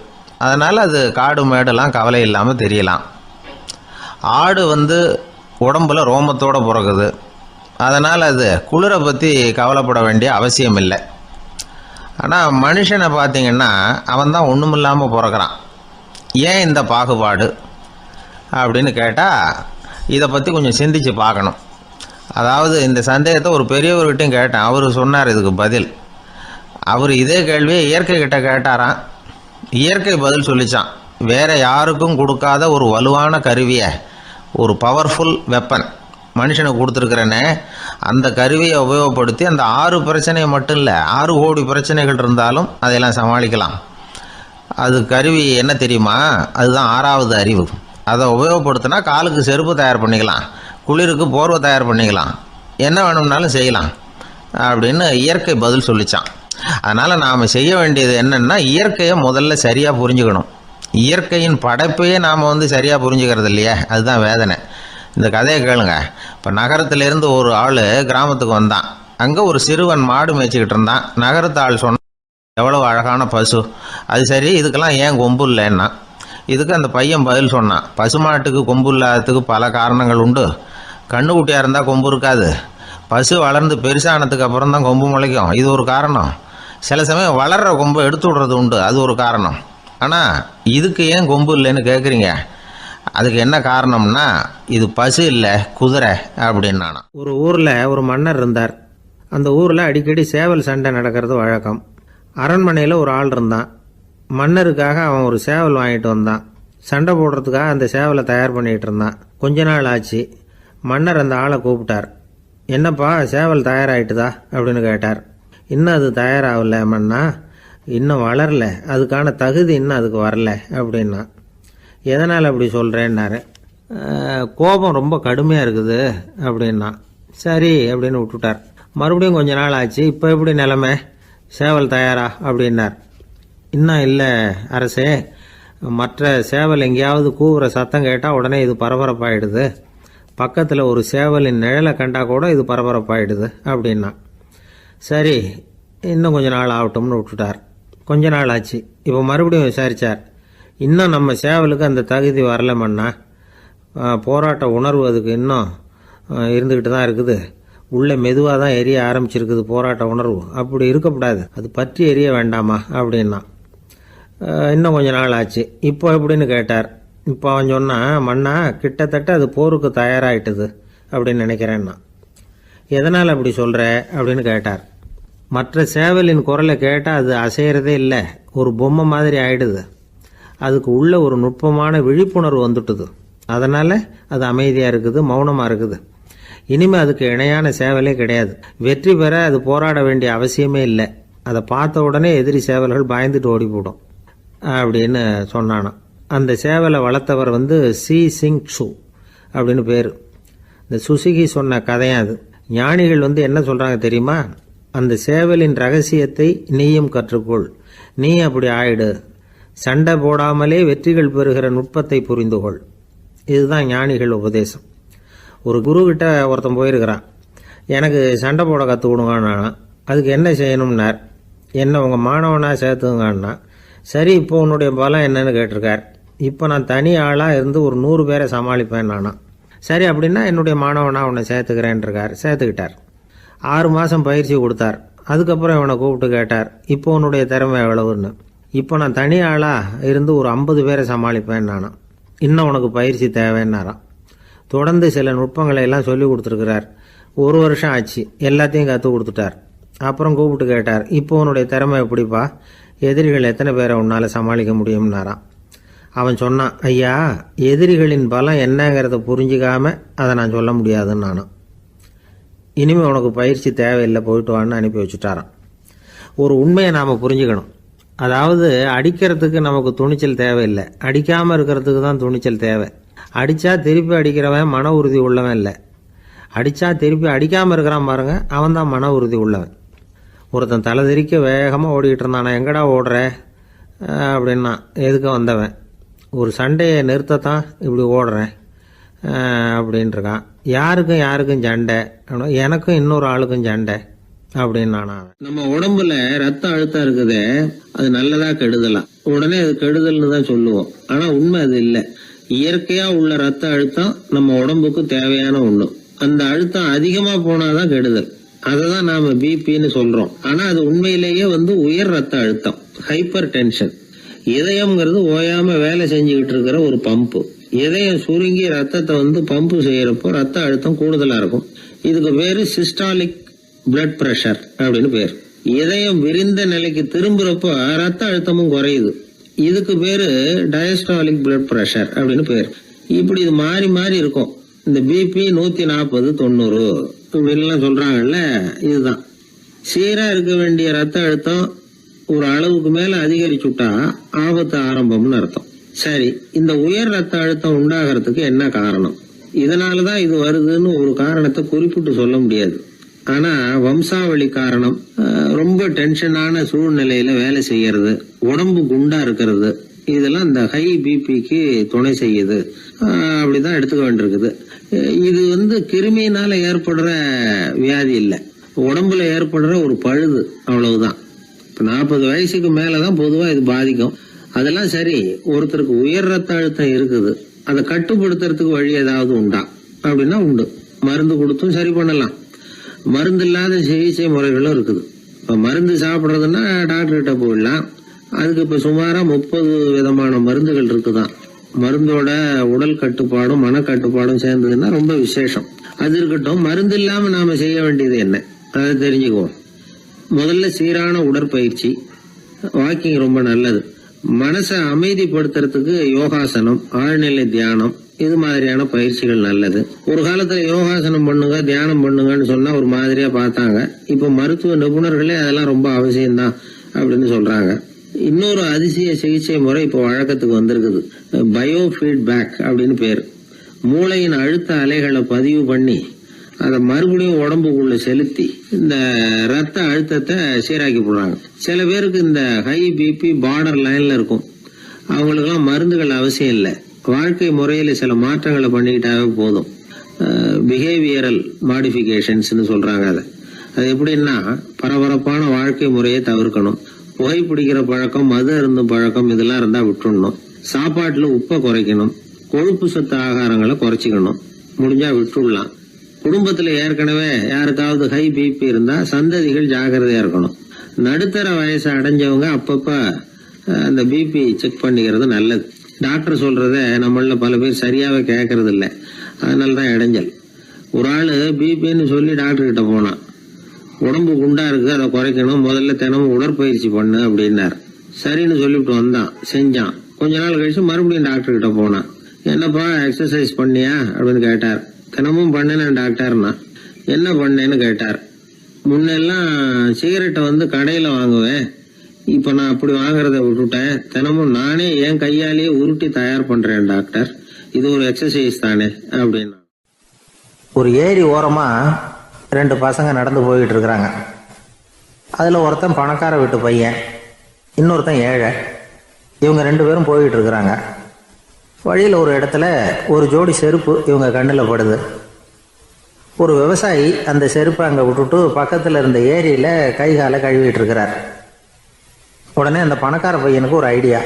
அதனால் அது காடு மேடெல்லாம் கவலை இல்லாமல் தெரியலாம். ஆடு உடம்புல ரோமத்தோடு பிறக்குது, அதனால் அது குளிரை பற்றி கவலைப்பட வேண்டிய அவசியம் இல்லை. ஆனால் மனுஷனை பார்த்திங்கன்னா அவன் தான் ஒன்றுமில்லாமல் பிறக்கிறான். ஏன் இந்த பாகுபாடு அப்படின்னு கேட்டால் இதை பற்றி கொஞ்சம் சிந்திச்சு பார்க்கணும். அதாவது இந்த சந்தேகத்தை ஒரு பெரியவர்கிட்டையும் கேட்டேன். அவர் சொன்னார் இதுக்கு பதில். அவர் இதே கேள்வியை இயற்கை கிட்ட கேட்டாராம். இயற்கை பதில் சொல்லிச்சான். வேறு யாருக்கும் கொடுக்காத ஒரு வலுவான கருவியை, ஒரு பவர்ஃபுல் வெப்பன் மனுஷனுக்கு கொடுத்துருக்குறேனே, அந்த கருவியை உபயோகப்படுத்தி அந்த 6 பிரச்சனையை மட்டும் இல்லை 6 கோடி பிரச்சனைகள் இருந்தாலும் அதையெல்லாம் சமாளிக்கலாம். அது கருவி என்ன தெரியுமா? அதுதான் 6வது அறிவு. அதை உபயோகப்படுத்தினா காலுக்கு செருப்பு தயார் பண்ணிக்கலாம், குளிருக்கு போர்வை தயார் பண்ணிக்கலாம், என்ன வேணும்னாலும் செய்யலாம் அப்படின்னு இயற்கை பதில் சொல்லிச்சான். அதனால் நாம் செய்ய வேண்டியது என்னென்னா இயற்கையை முதல்ல சரியாக புரிஞ்சுக்கணும். இயற்கையின் படைப்பையே நாம் சரியாக புரிஞ்சுக்கிறது இல்லையா, அதுதான் வேதனை. இந்த கதையை கேளுங்க. இப்போ நகரத்திலேருந்து ஒரு ஆள் கிராமத்துக்கு வந்தான். அங்கே ஒரு சிறுவன் மாடு மேய்ச்சிக்கிட்டு இருந்தான். நகரத்து ஆள் சொன்னான், எவ்வளோ அழகான பசு, அது சரி இதுக்கெல்லாம் ஏன் கொம்பு இல்லைன்னா. இதுக்கு அந்த பையன் பதில் சொன்னான், பசுமாட்டுக்கு கொம்பு இல்லாததுக்கு பல காரணங்கள் உண்டு. கண்ணுக்குட்டியாக இருந்தால் கொம்பு இருக்காது, பசு வளர்ந்து பெருசானதுக்கு அப்புறம் தான் கொம்பு முளைக்கும், இது ஒரு காரணம். சில சமயம் வளர்கிற கொம்பை எடுத்து விடுறது உண்டு, அது ஒரு காரணம். ஆனால் இதுக்கு ஏன் கொம்பு இல்லைன்னு கேட்குறீங்க. அதுக்கு என்ன காரணம்னா இது பசு இல்லை குதிரை அப்படின்னானா. ஒரு ஊரில் ஒரு மன்னர் இருந்தார். அந்த ஊரில் அடிக்கடி சேவல் சண்டை நடக்கிறது வழக்கம். அரண்மனையில் ஒரு ஆள் இருந்தான். மன்னருக்காக அவன் ஒரு சேவல் வாங்கிட்டு வந்தான். சண்டை போடுறதுக்காக அந்த சேவலை தயார் பண்ணிகிட்டு இருந்தான். கொஞ்ச நாள் ஆச்சு. மன்னர் அந்த ஆளை கூப்பிட்டார். என்னப்பா சேவல் தயாராகிட்டுதா அப்படின்னு கேட்டார். இன்னும் அது தயாராகல மன்னா, இன்னும் வளரல, அதுக்கான தகுதி இன்னும் அதுக்கு வரல அப்படின்னா. எதனால் அப்படி சொல்கிறேன்னாரு. கோபம் ரொம்ப கடுமையாக இருக்குது அப்படின்னா. சரி அப்படின்னு விட்டுட்டார். மறுபடியும் கொஞ்ச நாள் ஆச்சு. இப்போ எப்படி நிலைமை, சேவல் தயாரா அப்படின்னார். இன்னும் இல்லை அரசே, மற்ற சேவல் எங்கேயாவது கூவுற சத்தம் கேட்டால் உடனே இது பரபரப்பாயிடுது, பக்கத்தில் ஒரு சேவலின் நிழலை கண்டா கூட இது பரபரப்பாயிடுது அப்படின்னா. சரி இன்னும் கொஞ்ச நாள் ஆகட்டும்னு விட்டுட்டார். கொஞ்ச நாள் ஆச்சு. இப்போ மறுபடியும் விசாரித்தார். இன்னும் நம்ம சேவலுக்கு அந்த தகுதி வரலமண்ணா, போராட்ட உணர்வு அதுக்கு இன்னும் இருந்துக்கிட்டு தான் இருக்குது, உள்ளே மெதுவாக தான் எரிய ஆரம்பிச்சிருக்குது போராட்ட உணர்வு, அப்படி இருக்கக்கூடாது, அது பற்றி எரிய வேண்டாமா அப்படின்னா. இன்னும் கொஞ்ச நாள் ஆச்சு. இப்போ எப்படின்னு கேட்டார். இப்போ அவன் சொன்னான், மண்ணா கிட்டத்தட்ட அது போருக்கு தயாராகிட்டுது அப்படின்னு நினைக்கிறேன்னா. எதனால் அப்படி சொல்கிற அப்படின்னு கேட்டார். மற்ற சேவலின் குரலை கேட்டால் அது அசைகிறதே இல்லை, ஒரு பொம்மை மாதிரி ஆயிடுது, அதுக்கு உள்ள ஒரு நுட்பமான விழிப்புணர்வு வந்துட்டுது, அதனால் அது அமைதியாக இருக்குது, மௌனமாக இருக்குது. இனிமே அதுக்கு இணையான சேவலே கிடையாது. வெற்றி பெற அது போராட வேண்டிய அவசியமே இல்லை. அதை பார்த்த உடனே எதிரி சேவல்கள் பயந்துட்டு ஓடி போடும் அப்படின்னு சொன்னானாம். அந்த சேவலை வளர்த்தவர் சி சிங் சு அப்படின்னு பேர். இந்த சுசுகி சொன்ன கதையும் அது. ஞானிகள் என்ன சொல்றாங்க தெரியுமா? அந்த சேவலின் ரகசியத்தை நீயும் கற்றுக்கொள், நீ அப்படி ஆயிடு, சண்டை போடாமலே வெற்றிகள் பெறுகிற நுட்பத்தை புரிந்துகொள். இதுதான் ஞானிகள் உபதேசம். ஒரு குரு கிட்ட ஒருத்தன் போயிருக்கிறான். எனக்கு சண்டை போட கற்றுக் கொடுங்கன்னா. அதுக்கு என்ன செய்யணும்னார். என்ன உங்கள் மாணவனாக சேர்த்துங்கண்ணா. சரி, இப்போ உன்னுடைய பலம் என்னன்னு கேட்டிருக்கார். இப்போ நான் தனி ஆளாக இருந்து ஒரு 100 பேரை சமாளிப்பேன் நானா. சரி, அப்படின்னா என்னுடைய மாணவனாக உன்னை சேர்த்துக்கிறேன்ருக்கார். சேர்த்துக்கிட்டார். 6 மாதம் பயிற்சி கொடுத்தார். அதுக்கப்புறம் இவனை கூப்பிட்டு கேட்டார், இப்போ உன்னுடைய திறமை எவ்வளவுன்னு. இப்போ நான் தனி ஆளாக இருந்து ஒரு 50 பேரை சமாளிப்பேன் நானா. இன்னும் உனக்கு பயிற்சி தேவைன்னாராம். தொடர்ந்து சில நுட்பங்களை எல்லாம் சொல்லி கொடுத்துருக்கிறார். 1 வருஷம் ஆச்சு. எல்லாத்தையும் கற்றுக் கொடுத்துட்டார். அப்புறம் கூப்பிட்டு கேட்டார், இப்போ உன்னுடைய திறமை எப்படிப்பா, எதிரிகள் எத்தனை பேரை உன்னால் சமாளிக்க முடியும்னாராம். அவன் சொன்னான், ஐயா, எதிரிகளின் பலம் என்னங்கிறத புரிஞ்சிக்காம அதை நான் சொல்ல முடியாதுன்னு நானும். இனிமேல் உனக்கு பயிற்சி தேவையில்லை, போயிட்டு வான்னு அனுப்பி வச்சுட்டாரான். ஒரு உண்மையை நாம் புரிஞ்சுக்கணும். அதாவது அடிக்கிறதுக்கு நமக்கு துணிச்சல் தேவையில்லை, அடிக்காமல் இருக்கிறதுக்கு தான் துணிச்சல் தேவை. அடித்தா திருப்பி அடிக்கிறவன் மன உறுதி உள்ளவன் இல்லை, அடித்தா திருப்பி அடிக்காமல் இருக்கிறான் பாருங்க, அவன் தான் மன உறுதி உள்ளவன். ஒருத்தன் தலை திரிக்க வேகமாக ஓடிக்கிட்டு இருந்தான். நான் எங்கடா ஓடுற அப்படின்னா, எதுக்க வந்தவன். ஒரு சண்டையை நிறுத்தத்தான் இப்படி ஓடுறேன் அப்படின்ட்டுருக்கான். யாருக்கும் சண்டை, எனக்கும் இன்னொரு ஆளுக்கும் சண்டை அப்படின்னு நானா. நம்ம உடம்புல ரத்த அழுத்தம் இருக்குதே, அது நல்லதா கெடுதலாம். உடனே அது கெடுதல்னு தான் சொல்லுவோம். ஆனா உண்மை அது இல்லை. இயற்கையா உள்ள ரத்த அழுத்தம் நம்ம உடம்புக்கு தேவையான ஒண்ணு. அந்த அழுத்தம் அதிகமா போனாதான் கெடுதல். அததான் நாம பிபின்னு சொல்றோம். ஆனா அது உண்மையிலேயே உயர் ரத்த அழுத்தம், ஹைப்பர் டென்ஷன். இதயம்ங்கிறது ஓயாம வேலை செஞ்சுக்கிட்டு இருக்கிற ஒரு பம்பு. இதயம் சுருங்கி ரத்தத்தை பம்பு செய்யறப்போ ரத்த அழுத்தம் கூடுதலா இருக்கும். இதுக்கு பேரு சிஸ்டாலிக் பிளட் பிரஷர் அப்படின்னு பேர். இதயம் விரிந்த நிலைக்கு திரும்புறப்போ ரத்த அழுத்தமும் குறையுது. இதுக்கு பேரு டயஸ்டாலிக் பிளட் பிரஷர் அப்படின்னு பேர். இப்படி இது மாறி மாறி இருக்கும். இந்த பிபி 140 90 இப்படின்லாம் சொல்றாங்கல்ல, இதுதான். சீரா இருக்க வேண்டிய ரத்த அழுத்தம் ஒரு அளவுக்கு மேல அதிகரிச்சுட்டா ஆபத்து ஆரம்பம்னு அர்த்தம். சரி, இந்த உயர் ரத்த அழுத்தம் உண்டாகிறதுக்கு என்ன காரணம்? இதனாலதான் இது வருதுன்னு ஒரு காரணத்தை குறிப்பிட்டு சொல்ல முடியாது. ஆனா வம்சாவளி காரணம், ரொம்ப டென்ஷனான சூழ்நிலையில வேலை செய்யறது, உடம்பு குண்டா இருக்கிறது, இதெல்லாம் இந்த ஹை பிபிக்கு துணை செய்யுது. அப்படிதான் எடுத்துக்க வேண்டியிருக்குது. இது கிருமியினால ஏற்படுற வியாதி இல்லை, உடம்புல ஏற்படுற ஒரு பழுது, அவ்வளவுதான். இப்ப 40 வயசுக்கு மேலதான் பொதுவா இது பாதிக்கும். அதெல்லாம் சரி. ஒருத்தருக்கு உயர் ரத்த அழுத்தம் இருக்குது, அதை கட்டுப்படுத்துறதுக்கு வழி ஏதாவது உண்டா அப்படின்னா உண்டு. மருந்து கொடுத்தும் சரி பண்ணலாம். மருந்து இல்லாத சிகிச்சை முறைகளும் இருக்குது. இப்ப மருந்து சாப்பிட்றதுன்னா டாக்டர் கிட்ட போயிடலாம். அதுக்கு இப்ப சுமாரா 30 விதமான மருந்துகள் இருக்குதான். மருந்தோட உடல் கட்டுப்பாடும் மனக்கட்டுப்பாடும் சேர்ந்ததுன்னா ரொம்ப விசேஷம். அது இருக்கட்டும், மருந்து இல்லாம நாம செய்ய வேண்டியது என்ன, அதை தெரிஞ்சுக்குவோம். முதல்ல சீரான உடற்பயிற்சி, வாக்கிங் ரொம்ப நல்லது. மனசை அமைதிப்படுத்துறதுக்கு யோகாசனம், ஆழ்நிலை தியானம், இது மாதிரியான பயிற்சிகள் நல்லது. ஒரு காலத்துல யோகாசனம் பண்ணுங்க, தியானம் பண்ணுங்கன்னு சொன்னா ஒரு மாதிரியா பார்த்தாங்க. இப்ப மருத்துவ நிபுணர்களே அதெல்லாம் ரொம்ப அவசியம்தான் அப்படின்னு சொல்றாங்க. இன்னொரு அதிசய சிகிச்சை முறை இப்போ வழக்கத்துக்கு வந்திருக்குது. பயோ ஃபீட்பேக் அப்படின்னு பேர். மூளையின் அழுத்த அலைகளை பதிவு பண்ணி அதை மறுபடியும் உடம்புக்குள்ள செலுத்தி இந்த ரத்த அழுத்தத்தை சீராக்கி போடுறாங்க. சில பேருக்கு இந்த ஹை பிபி பார்டர் லைன்ல இருக்கும். அவங்களுக்கெல்லாம் மருந்துகள் அவசியம் இல்லை. வாழ்க்கை முறையில சில மாற்றங்களை பண்ணிக்கிட்டாவே போதும். பிஹேவியரல் மாடிஃபிகேஷன்ஸ்னு சொல்றாங்க. அது எப்படின்னா, பரபரப்பான வாழ்க்கை முறையை தவிர்க்கணும். புகைப்பிடிக்கிற பழக்கம், மது அருந்தும் பழக்கம், இதெல்லாம் இருந்தா விட்டுடணும். சாப்பாட்டுல உப்பை குறைக்கணும். கொழுப்பு சத்து ஆகாரங்களை குறைச்சிக்கணும். முடிஞ்சா விட்டுடலாம். குடும்பத்துல ஏற்கனவே யாருக்காவது ஹை பிபி இருந்தா சந்ததிகள் ஜாகிரதையா இருக்கணும். நடுத்தர வயசு அடைஞ்சவங்க அப்பப்ப அந்த பிபி செக் பண்ணிக்கிறது நல்லது. டாக்டர் சொல்றத நம்மள பல பேர் சரியாவே கேட்கறது இல்லை. அதனாலதான் இடைஞ்சல். ஒரு ஆளு பிபின்னு சொல்லி டாக்டர் கிட்ட போனான். உடம்பு குண்டா இருக்கு, அதை குறைக்கணும், முதல்ல தினமும் உடற்பயிற்சி பண்ணு அப்படின்னார். சரின்னு சொல்லிவிட்டு வந்தான், செஞ்சான். கொஞ்ச நாள் கழிச்சு மறுபடியும் டாக்டர் கிட்ட போனான். என்னப்பா எக்ஸசைஸ் பண்ணியா அப்படின்னு கேட்டார். தினமும் பண்ணினேன் டாக்டர்னா. என்ன பண்ணேன்னு கேட்டார். முன்னெல்லாம் சிகரெட்டை வந்து கடையில் வாங்குவேன், இப்போ நான் அப்படி வாங்குறத விட்டுட்டேன். தினமும் நானே என் கையாலேயே உருட்டி தயார் பண்ணுறேன் டாக்டர். இது ஒரு எக்ஸசைஸ் தானே அப்படின்னா. ஒரு ஏரி ஓரமாக 2 பசங்க நடந்து போய்கிட்டு இருக்கிறாங்க. அதில் ஒருத்தன் பணக்கார வீட்டு பையன், இன்னொருத்தன் ஏழை. இவங்க 2 பேரும் போய்கிட்டு இருக்கிறாங்க. வழியில் ஒரு இடத்துல ஒரு ஜோடி செருப்பு இவங்க கண்ணில் படுது. ஒரு விவசாயி அந்த செருப்பை அங்கே விட்டுட்டு பக்கத்தில் இருந்த ஏரியில் கை காலை கழுவிட்டு இருக்கிறார். உடனே அந்த பணக்கார பையனுக்கு ஒரு ஐடியா.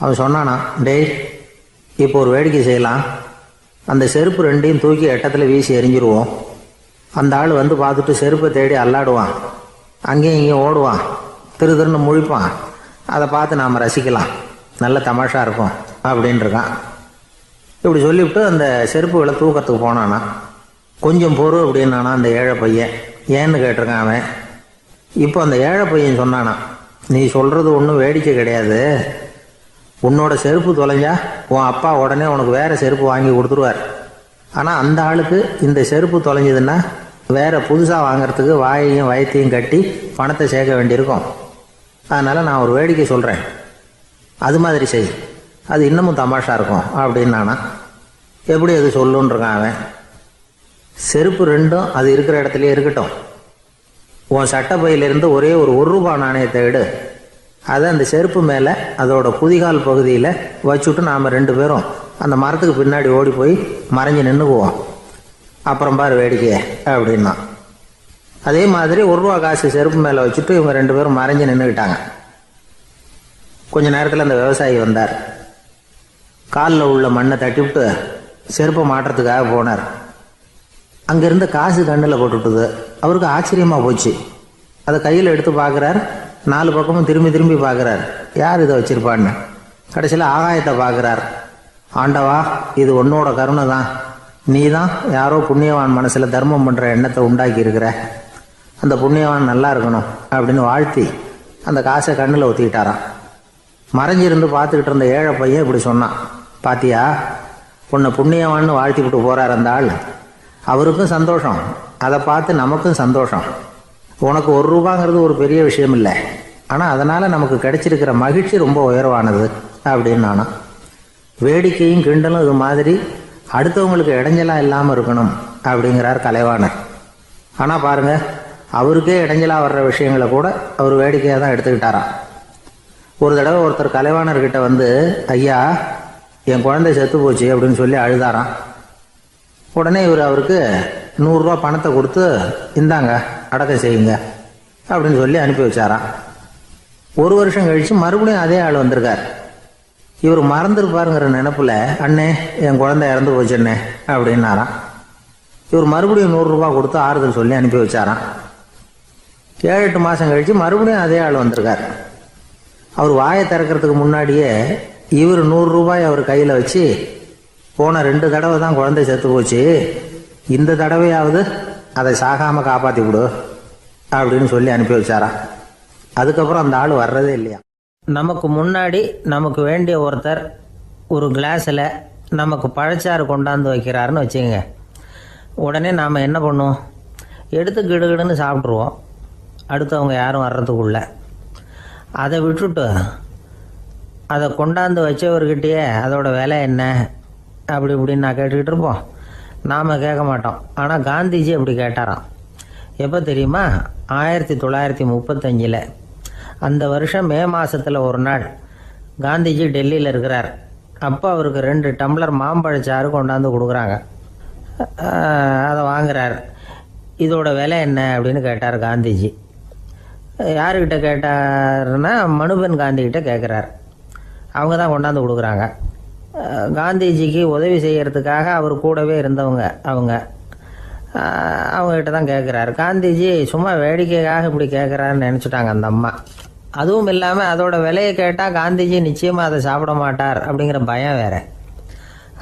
அவன் சொன்னானா, டேய், இப்போ ஒரு வேடிக்கை செய்யலாம். அந்த செருப்பு 2ஐயும் தூக்கி எட்டத்தில் வீசி எறிஞ்சிருவோம். அந்த ஆள் வந்து பார்த்துட்டு செருப்பை தேடி அல்லாடுவான், அங்கேயும் இங்கேயும் ஓடுவான், திருன்னு முழிப்பான். அதை பார்த்து நாம் ரசிக்கலாம், நல்ல தமாஷா இருக்கும் அப்படின்ட்டுருக்கான். இப்படி சொல்லிவிட்டு அந்த செருப்புகளை தூக்கத்துக்கு போனானா. கொஞ்சம் பொறு அப்படின்னானா அந்த ஏழை பையன். ஏன்னு கேட்டிருக்கான் அவன். இப்போ அந்த ஏழை பையன் சொன்னானா, நீ சொல்கிறது ஒன்றும் வேடிக்கை கிடையாது. உன்னோட செருப்பு தொலைஞ்சா உன் அப்பா உடனே உனக்கு வேறு செருப்பு வாங்கி கொடுத்துருவார். ஆனால் அந்த ஆளுக்கு இந்த செருப்பு தொலைஞ்சதுன்னா வேறு புதுசாக வாங்கிறதுக்கு வாயையும் வயத்தையும் கட்டி பணத்தை சேர்க்க வேண்டியிருக்கும். அதனால் நான் ஒரு வேடிக்கை சொல்கிறேன், அது மாதிரி செய், அது இன்னமும் தமாஷா இருக்கும் அப்படின்னானா. எப்படி அது சொல்லுன்றிருக்கான் அவன். செருப்பு 2ம் அது இருக்கிற இடத்துலையே இருக்கட்டும். உன் சட்டை பையிலிருந்து ஒரே ஒரு ரூபா நாணயத்தை எடு. அதை அந்த செருப்பு மேலே அதோட குதிகால் பகுதியில் வச்சுட்டு நாம் 2 பேரும் அந்த மரத்துக்கு பின்னாடி ஓடி போய் மறைஞ்சு நின்றுக்குவோம். அப்புறம் பாரு வேடிக்கையை அப்படின்னா. அதே மாதிரி ரூபா காசு செருப்பு மேலே வச்சுட்டு இவங்க 2 பேரும் மறைஞ்சு நின்றுக்கிட்டாங்க. கொஞ்ச நேரத்தில் அந்த விவசாயி வந்தார். காலில் உள்ள மண்ணை தட்டிவிட்டு செருப்பை மாட்டுறதுக்காக போனார். அங்கேருந்து காசு கண்ணில் போட்டுவிட்டுது. அவருக்கு ஆச்சரியமாக போச்சு. அதை கையில் எடுத்து பார்க்குறார். 4 பக்கமும் திரும்பி திரும்பி பார்க்குறார், யார் இதை வச்சுருப்பான்னு. கடைசியில் ஆகாயத்தை பார்க்குறார். ஆண்டவா, இது உன்னோட கருணை தான். நீ தான் யாரோ புண்ணியவான் மனசில் தர்மம் பண்ணுற எண்ணத்தை உண்டாக்கி இருக்கிற. அந்த புண்ணியவான் நல்லா இருக்கணும் அப்படின்னு வாழ்த்தி அந்த காசை கண்ணில் ஒத்திக்கிட்டாராம். மறைஞ்சிருந்து பார்த்துக்கிட்டு இருந்த ஏழை பையன் இப்படி சொன்னான், பாத்தியா, உன்னை புண்ணியவான்னு வாழ்த்தி விட்டு போகிறார் அந்த ஆள். அவருக்கும் சந்தோஷம், அதை பார்த்து நமக்கும் சந்தோஷம். உனக்கு ரூபாங்கிறது ஒரு பெரிய விஷயம் இல்லை, ஆனால் அதனால் நமக்கு கிடைச்சிருக்கிற மகிழ்ச்சி ரொம்ப உயர்வானது அப்படின்னு நானா. வேடிக்கையும் கிண்டலும் இது மாதிரி அடுத்தவங்களுக்கு இடைஞ்சலாக இல்லாமல் இருக்கணும் அப்படிங்கிறார் கலைவாணர். ஆனால் பாருங்கள், அவருக்கே இடைஞ்சலாக வர்ற விஷயங்களை கூட அவர் வேடிக்கையாக தான் எடுத்துக்கிட்டாராம். ஒரு தடவை ஒருத்தர் கலைவாணர்கிட்ட வந்து, ஐயா, என் குழந்தை செத்து போச்சு அப்படின்னு சொல்லி அழுதாராம். உடனே இவர் அவருக்கு 100 ரூபா பணத்தை கொடுத்து, இந்தாங்க அடக்கம் செய்யுங்க அப்படின்னு சொல்லி அனுப்பி வச்சாராம். 1 வருஷம் கழித்து மறுபடியும் அதே ஆள் வந்திருக்கார். இவர் மறந்துருப்பாருங்கிற நினைப்புல, அண்ணே, என் குழந்தை இறந்து போச்சுண்ணே அப்படின்னாராம். இவர் மறுபடியும் 100 ரூபா கொடுத்து ஆறுதல் சொல்லி அனுப்பி வச்சாராம். 7-8 மாதம் கழித்து மறுபடியும் அதே ஆள் வந்திருக்கார். அவர் வாயை திறக்கிறதுக்கு முன்னாடியே இவர் 100 ரூபாய் அவர் கையில் வச்சு, போன 2 தடவை தான் குழந்தை செத்து போச்சு, இந்த தடவையாவது அதை சாகாமல் காப்பாற்றி விடு அப்படின்னு சொல்லி அனுப்பி வச்சாராம். அதுக்கப்புறம் அந்த ஆள் வர்றதே இல்லையா. நமக்கு முன்னாடி நமக்கு வேண்டிய ஒருத்தர் ஒரு கிளாஸில் நமக்கு பழச்சாறு கொண்டாந்து வைக்கிறாருன்னு வச்சுக்கோங்க. உடனே நாம் என்ன பண்ணுவோம், எடுத்து கிடுகிடுன்னு சாப்பிட்ருவோம், அடுத்தவங்க யாரும் வர்றதுக்குள்ள. அதை விட்டுட்டு அதை கொண்டாந்து வச்சவர்கிட்டயே அதோட விலை என்ன அப்படி இப்படின்னு நான் கேட்டுக்கிட்டு இருப்போம். நாம் கேட்க மாட்டோம். ஆனால் காந்திஜி அப்படி கேட்டாராம். எப்போ தெரியுமா, 1935. அந்த வருஷம் மே மாதத்தில் ஒரு நாள் காந்திஜி டெல்லியில் இருக்கிறார். அப்போ அவருக்கு 2 டம்ளர் மாம்பழச்சாறு கொண்டாந்து கொடுக்குறாங்க. அதை வாங்குறார். இதோட விலை என்ன அப்படின்னு கேட்டார் காந்திஜி. யாருக்கிட்ட கேட்டாருன்னா மனுபென் காந்திகிட்ட கேட்குறார். அவங்க தான் கொண்டாந்து கொடுக்குறாங்க. காந்திஜிக்கு உதவி செய்கிறதுக்காக அவர் கூடவே இருந்தவங்க அவங்ககிட்ட தான் கேட்குறாரு. காந்திஜி சும்மா வேடிக்கைக்காக இப்படி கேட்குறாருன்னு நினச்சிட்டாங்க அந்த அம்மா. அதுவும் இல்லாமல் அதோட விலையை கேட்டால் காந்திஜி நிச்சயமாக அதை சாப்பிட மாட்டார் அப்படிங்கிற பயம் வேறு.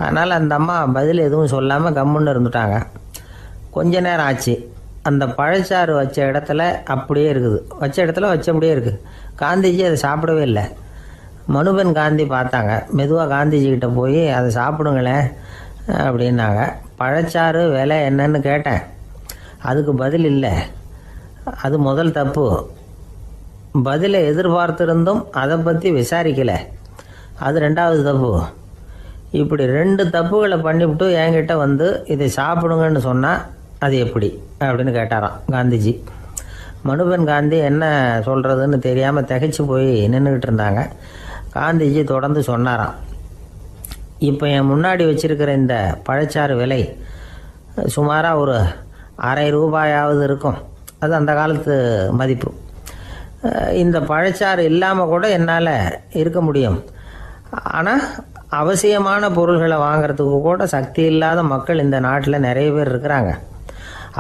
அதனால் அந்த அம்மா பதில் எதுவும் சொல்லாமல் கம்முன்னு இருந்துட்டாங்க. கொஞ்ச நேரம் ஆச்சு. அந்த பழச்சாறு வச்ச இடத்துல அப்படியே இருக்குது, வச்ச இடத்துல வச்சபடியே இருக்குது. காந்திஜி அதை சாப்பிடவே இல்லை. மனுபென் காந்தி பார்த்தாங்க. மெதுவாக காந்திஜிக்கிட்ட போய் அதை சாப்பிடுங்களேன், அப்படின்னாங்க. பழச்சாறு விலை என்னன்னு கேட்டேன். அதுக்கு பதில் இல்லை. அது முதல் தப்பு. பதிலை எதிர்பார்த்திருந்தும் அதை பற்றி விசாரிக்கலை. அது ரெண்டாவது தப்பு. இப்படி 2 தப்புகளை பண்ணிவிட்டு என்கிட்ட வந்து இதை சாப்பிடுங்கன்னு சொன்னால் அது எப்படி அப்படின்னு கேட்டாராம் காந்திஜி. மனுபென் காந்தி என்ன சொல்கிறதுன்னு தெரியாமல் திகைச்சு போய் நின்றுக்கிட்டு இருந்தாங்க. காந்திஜி தொடர்ந்து சொன்னாராம், இப்போ என் முன்னாடி வச்சிருக்கிற இந்த பழச்சாறு விலை சுமாராக ஒரு ₹1/2 இருக்கும். அது அந்த காலத்து மதிப்பு. இந்த பழச்சாறு இல்லாமல் கூட என்னால் இருக்க முடியும். ஆனால் அவசியமான பொருள்களை வாங்கிறதுக்கு கூட சக்தி இல்லாத மக்கள் இந்த நாட்டில் நிறைய பேர் இருக்கிறாங்க.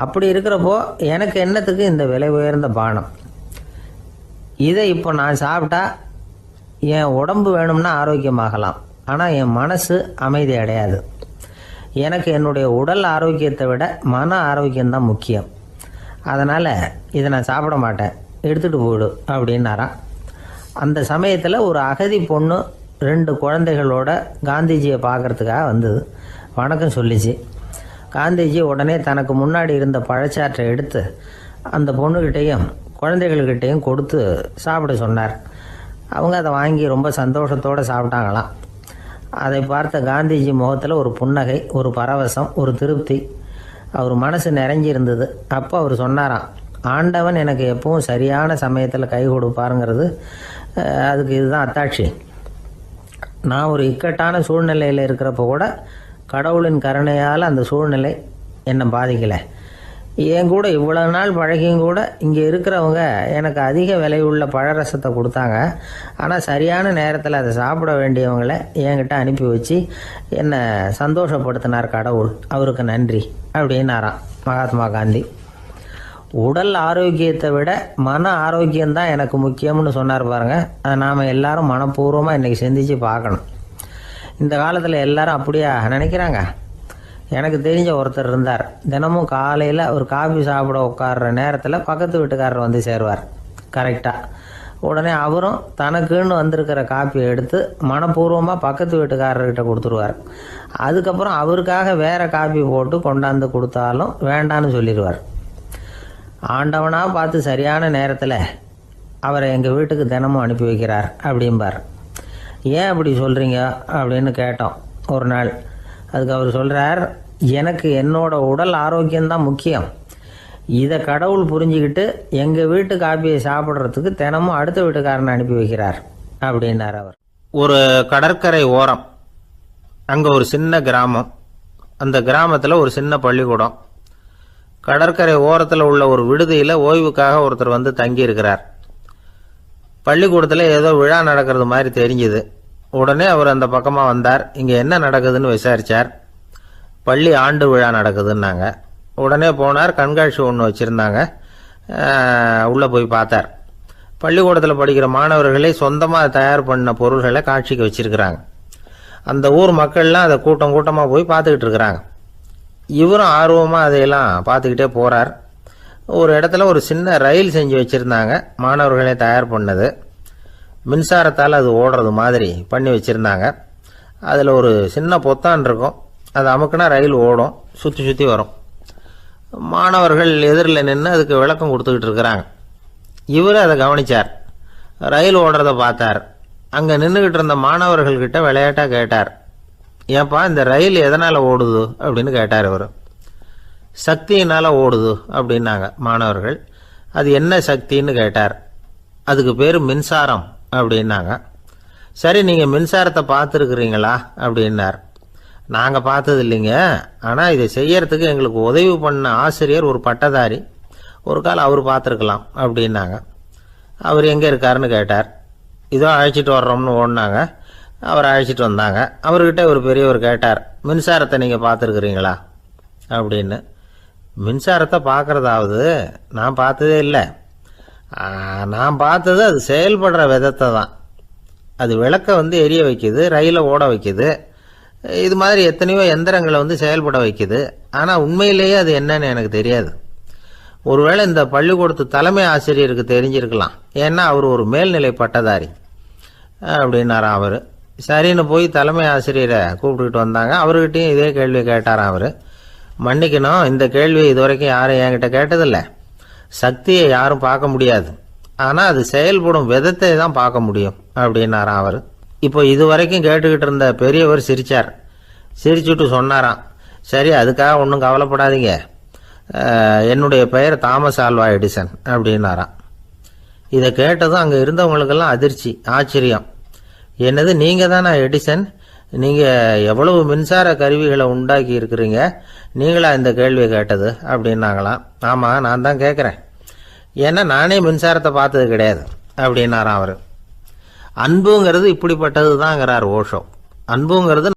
அப்படி இருக்கிறப்போ எனக்கு என்னத்துக்கு இந்த விலை உயர்ந்த பானம்? இதை இப்போ நான் சாப்பிட்டா என் உடம்பு வேணும்னா ஆரோக்கியமாகலாம், ஆனால் என் மனசு அமைதி அடையாது. எனக்கு என்னுடைய உடல் ஆரோக்கியத்தை விட மன ஆரோக்கியம்தான் முக்கியம். அதனால் இதை நான் சாப்பிட மாட்டேன், எடுத்துகிட்டு போயிடு அப்படின்னாராம். அந்த சமயத்தில் ஒரு அகதி பொண்ணு 2 குழந்தைகளோட காந்திஜியை பார்க்கறதுக்காக வந்தது. வணக்கம் சொல்லிச்சு. காந்திஜி உடனே தனக்கு முன்னாடி இருந்த பழச்சாற்றை எடுத்து அந்த பொண்ணுக்கிட்டையும் குழந்தைகள்கிட்டையும் கொடுத்து சாப்பிட சொன்னார். அவங்க அதை வாங்கி ரொம்ப சந்தோஷத்தோடு சாப்பிட்டாங்களாம். அதை பார்த்த காந்திஜி முகத்தில் ஒரு புன்னகை, ஒரு பரவசம், ஒரு திருப்தி. அவர் மனசு நிறைஞ்சி இருந்தது. அப்போ அவர் சொன்னாராம், ஆண்டவன் எனக்கு எப்பவும் சரியான சமயத்தில் கை கொடுப்பாருங்கிறது அதுக்கு இதுதான் அத்தாட்சி. நான் ஒரு இக்கட்டான சூழ்நிலையில் இருக்கிறப்ப கூட கடவுளின் கருணையால் அந்த சூழ்நிலை என்னை பாதிக்கலை. என் கூட இவ்வளோ நாள் பழகியும் கூட இங்கே இருக்கிறவங்க எனக்கு அதிக விலையுள்ள பழரசத்தை கொடுத்தாங்க. ஆனால் சரியான நேரத்தில் அதை சாப்பிட வேண்டியவங்களை என்கிட்ட அனுப்பி வச்சு என்னை சந்தோஷப்படுத்தினார் கடவுள். அவருக்கு நன்றி அப்படின்னாராம் மகாத்மா காந்தி. உடல் ஆரோக்கியத்தை விட மன ஆரோக்கியம்தான் எனக்கு முக்கியம்னு சொன்னார் பாருங்கள். அதை நாம் எல்லாரும் மனப்பூர்வமாக இன்றைக்கி சிந்திச்சு பார்க்கணும். இந்த காலத்தில் எல்லாரும் அப்படியா நினைக்கிறாங்க? எனக்கு தெரிஞ்ச ஒருத்தர் இருந்தார். தினமும் காலையில் ஒரு காஃபி சாப்பிட உட்கார்ற நேரத்தில் பக்கத்து வீட்டுக்காரர் வந்து சேருவார் கரெக்டாக. உடனே அவரும் தனக்குன்னு வந்திருக்கிற காஃபியை எடுத்து மனப்பூர்வமாக பக்கத்து வீட்டுக்காரர்கிட்ட கொடுத்துருவார். அதுக்கப்புறம் அவருக்காக வேறு காஃபி போட்டு கொண்டாந்து கொடுத்தாலும் வேண்டான்னு சொல்லிடுவார். ஆண்டவனாக பார்த்து சரியான நேரத்தில் அவரை எங்கள் வீட்டுக்கு தினமும் அனுப்பி வைக்கிறார் அப்படிம்பார். ஏன் அப்படி சொல்கிறீங்க அப்படின்னு கேட்டோம் ஒரு நாள். அதுக்கு அவர் சொல்கிறார், எனக்கு என்னோட உடல் ஆரோக்கியம்தான் முக்கியம். இதை கடவுள் புரிஞ்சுக்கிட்டு எங்கள் வீட்டு காப்பியை சாப்பிட்றதுக்கு தினமும் அடுத்த வீட்டுக்காரனை அனுப்பி வைக்கிறார் அப்படின்னார் அவர். ஒரு கடற்கரை ஓரம், அங்கே ஒரு சின்ன கிராமம். அந்த கிராமத்தில் ஒரு சின்ன பள்ளிக்கூடம். கடற்கரை ஓரத்தில் உள்ள ஒரு விடுதியில் ஓய்வுக்காக ஒருத்தர் வந்து தங்கியிருக்கிறார். பள்ளிக்கூடத்தில் ஏதோ விழா நடக்கிறது மாதிரி தெரிஞ்சுது. உடனே அவர் அந்த பக்கமாக வந்தார். இங்கே என்ன நடக்குதுன்னு விசாரித்தார். பள்ளி ஆண்டு விழா நடக்குதுன்னாங்க. உடனே போனார். கண்காட்சி ஒன்று வச்சுருந்தாங்க. உள்ளே போய் பார்த்தார். பள்ளிக்கூடத்தில் படிக்கிற மாணவர்களே சொந்தமாக தயார் பண்ண பொருள்களை காட்சிக்கு வச்சுருக்கிறாங்க. அந்த ஊர் மக்கள்லாம் அதை கூட்டம் கூட்டமாக போய் பார்த்துக்கிட்டு இருக்கிறாங்க. இவரும் ஆர்வமாக அதையெல்லாம் பார்த்துக்கிட்டே போகிறார். ஒரு இடத்துல ஒரு சின்ன ரயில் செஞ்சு வச்சுருந்தாங்க, மாணவர்களே தயார் பண்ணது. மின்சாரத்தால் அது ஓடுறது மாதிரி பண்ணி வச்சுருந்தாங்க. அதில் ஒரு சின்ன பொத்தான் இருக்கும். அது அமுக்குனா ரயில் ஓடும், சுற்றி சுற்றி வரும். மாணவர்கள் எதிரில் நின்று அதுக்கு விளக்கம் கொடுத்துக்கிட்டு இருக்கிறாங்க. இவர் அதை கவனித்தார். ரயில் ஓடுறத பார்த்தார். அங்கே நின்றுக்கிட்டு இருந்த மாணவர்கள்கிட்ட விளையாட்டாக கேட்டார், ஏன்பா இந்த ரயில் எதனால் ஓடுது அப்படின்னு கேட்டார் இவர். சக்தியினால் ஓடுது அப்படின்னாங்க மாணவர்கள். அது என்ன சக்தின்னு கேட்டார். அதுக்கு பேர் மின்சாரம் அப்படின்னாங்க. சரி, நீங்கள் மின்சாரத்தை பார்த்துருக்குறீங்களா அப்படின்னார். நாங்கள் பார்த்தது இல்லைங்க, ஆனால் இதை செய்யறதுக்கு எங்களுக்கு உதவி பண்ண ஆசிரியர் ஒரு பட்டதாரி, ஒரு கால் அவர் பார்த்துருக்கலாம் அப்படின்னாங்க. அவர் எங்கே இருக்காருன்னு கேட்டார். இதோ அழைச்சிட்டு வர்றோம்னு ஓடினாங்க. அவர் அழைச்சிட்டு வந்தாங்க. அவர்கிட்ட ஒரு பெரியவர் கேட்டார், மின்சாரத்தை நீங்கள் பார்த்துருக்குறீங்களா அப்படின்னு. மின்சாரத்தை பார்க்குறதாவது நான் பார்த்ததே இல்லை. நான் பார்த்தது அது செயல்படுற விதத்தை தான். அது விளக்கை வந்து எரிய வைக்குது, ரயிலை ஓட வைக்குது, இது மாதிரி எத்தனையோ எந்திரங்களை வந்து செயல்பட வைக்குது. ஆனால் உண்மையிலேயே அது என்னன்னு எனக்கு தெரியாது. ஒருவேளை இந்த பள்ளிக்கூடத்து தலைமை ஆசிரியருக்கு தெரிஞ்சிருக்கலாம், ஏன்னா அவர் ஒரு மேல்நிலை பட்டதாரி அப்படின்னாராம் அவர். சரின்னு போய் தலைமை ஆசிரியரை கூப்பிட்டுக்கிட்டு வந்தாங்க. அவர்கிட்டயும் இதே கேள்வி கேட்டாராம் அவர். மன்னிக்கணும், இந்த கேள்வி இதுவரைக்கும் யாரும் என்கிட்ட கேட்டதில்லை. சக்தியை யாரும் பார்க்க முடியாது, ஆனால் அது செயல்படும் விதத்தை தான் பார்க்க முடியும் அப்படின்னாராம் அவர். இப்போ இதுவரைக்கும் கேட்டுக்கிட்டு இருந்த பெரியவர் சிரிச்சார். சிரிச்சுட்டு சொன்னாராம், சரி, அதுக்காக ஒன்றும் கவலைப்படாதீங்க, என்னுடைய பெயர் தாமஸ் ஆல்வா எடிசன் அப்படின்னாராம். இதை கேட்டதும் அங்கே இருந்தவங்களுக்கெல்லாம் அதிர்ச்சி, ஆச்சரியம். என்னது, நீங்கள் தானா எடிசன்? நீங்கள் எவ்வளவு மின்சார கருவிகளை உண்டாக்கி இருக்கிறீங்க, நீங்களா இந்த கேள்வியை கேட்டது அப்படின்னாங்களாம். ஆமாம், நான் தான் கேட்குறேன், ஏன்னா நானே மின்சாரத்தை பார்த்தது கிடையாது அப்படின்னாராம் அவர். அன்புங்கிறது இப்படிப்பட்டது தாங்கிறார் ஓஷோ. அன்புங்கிறது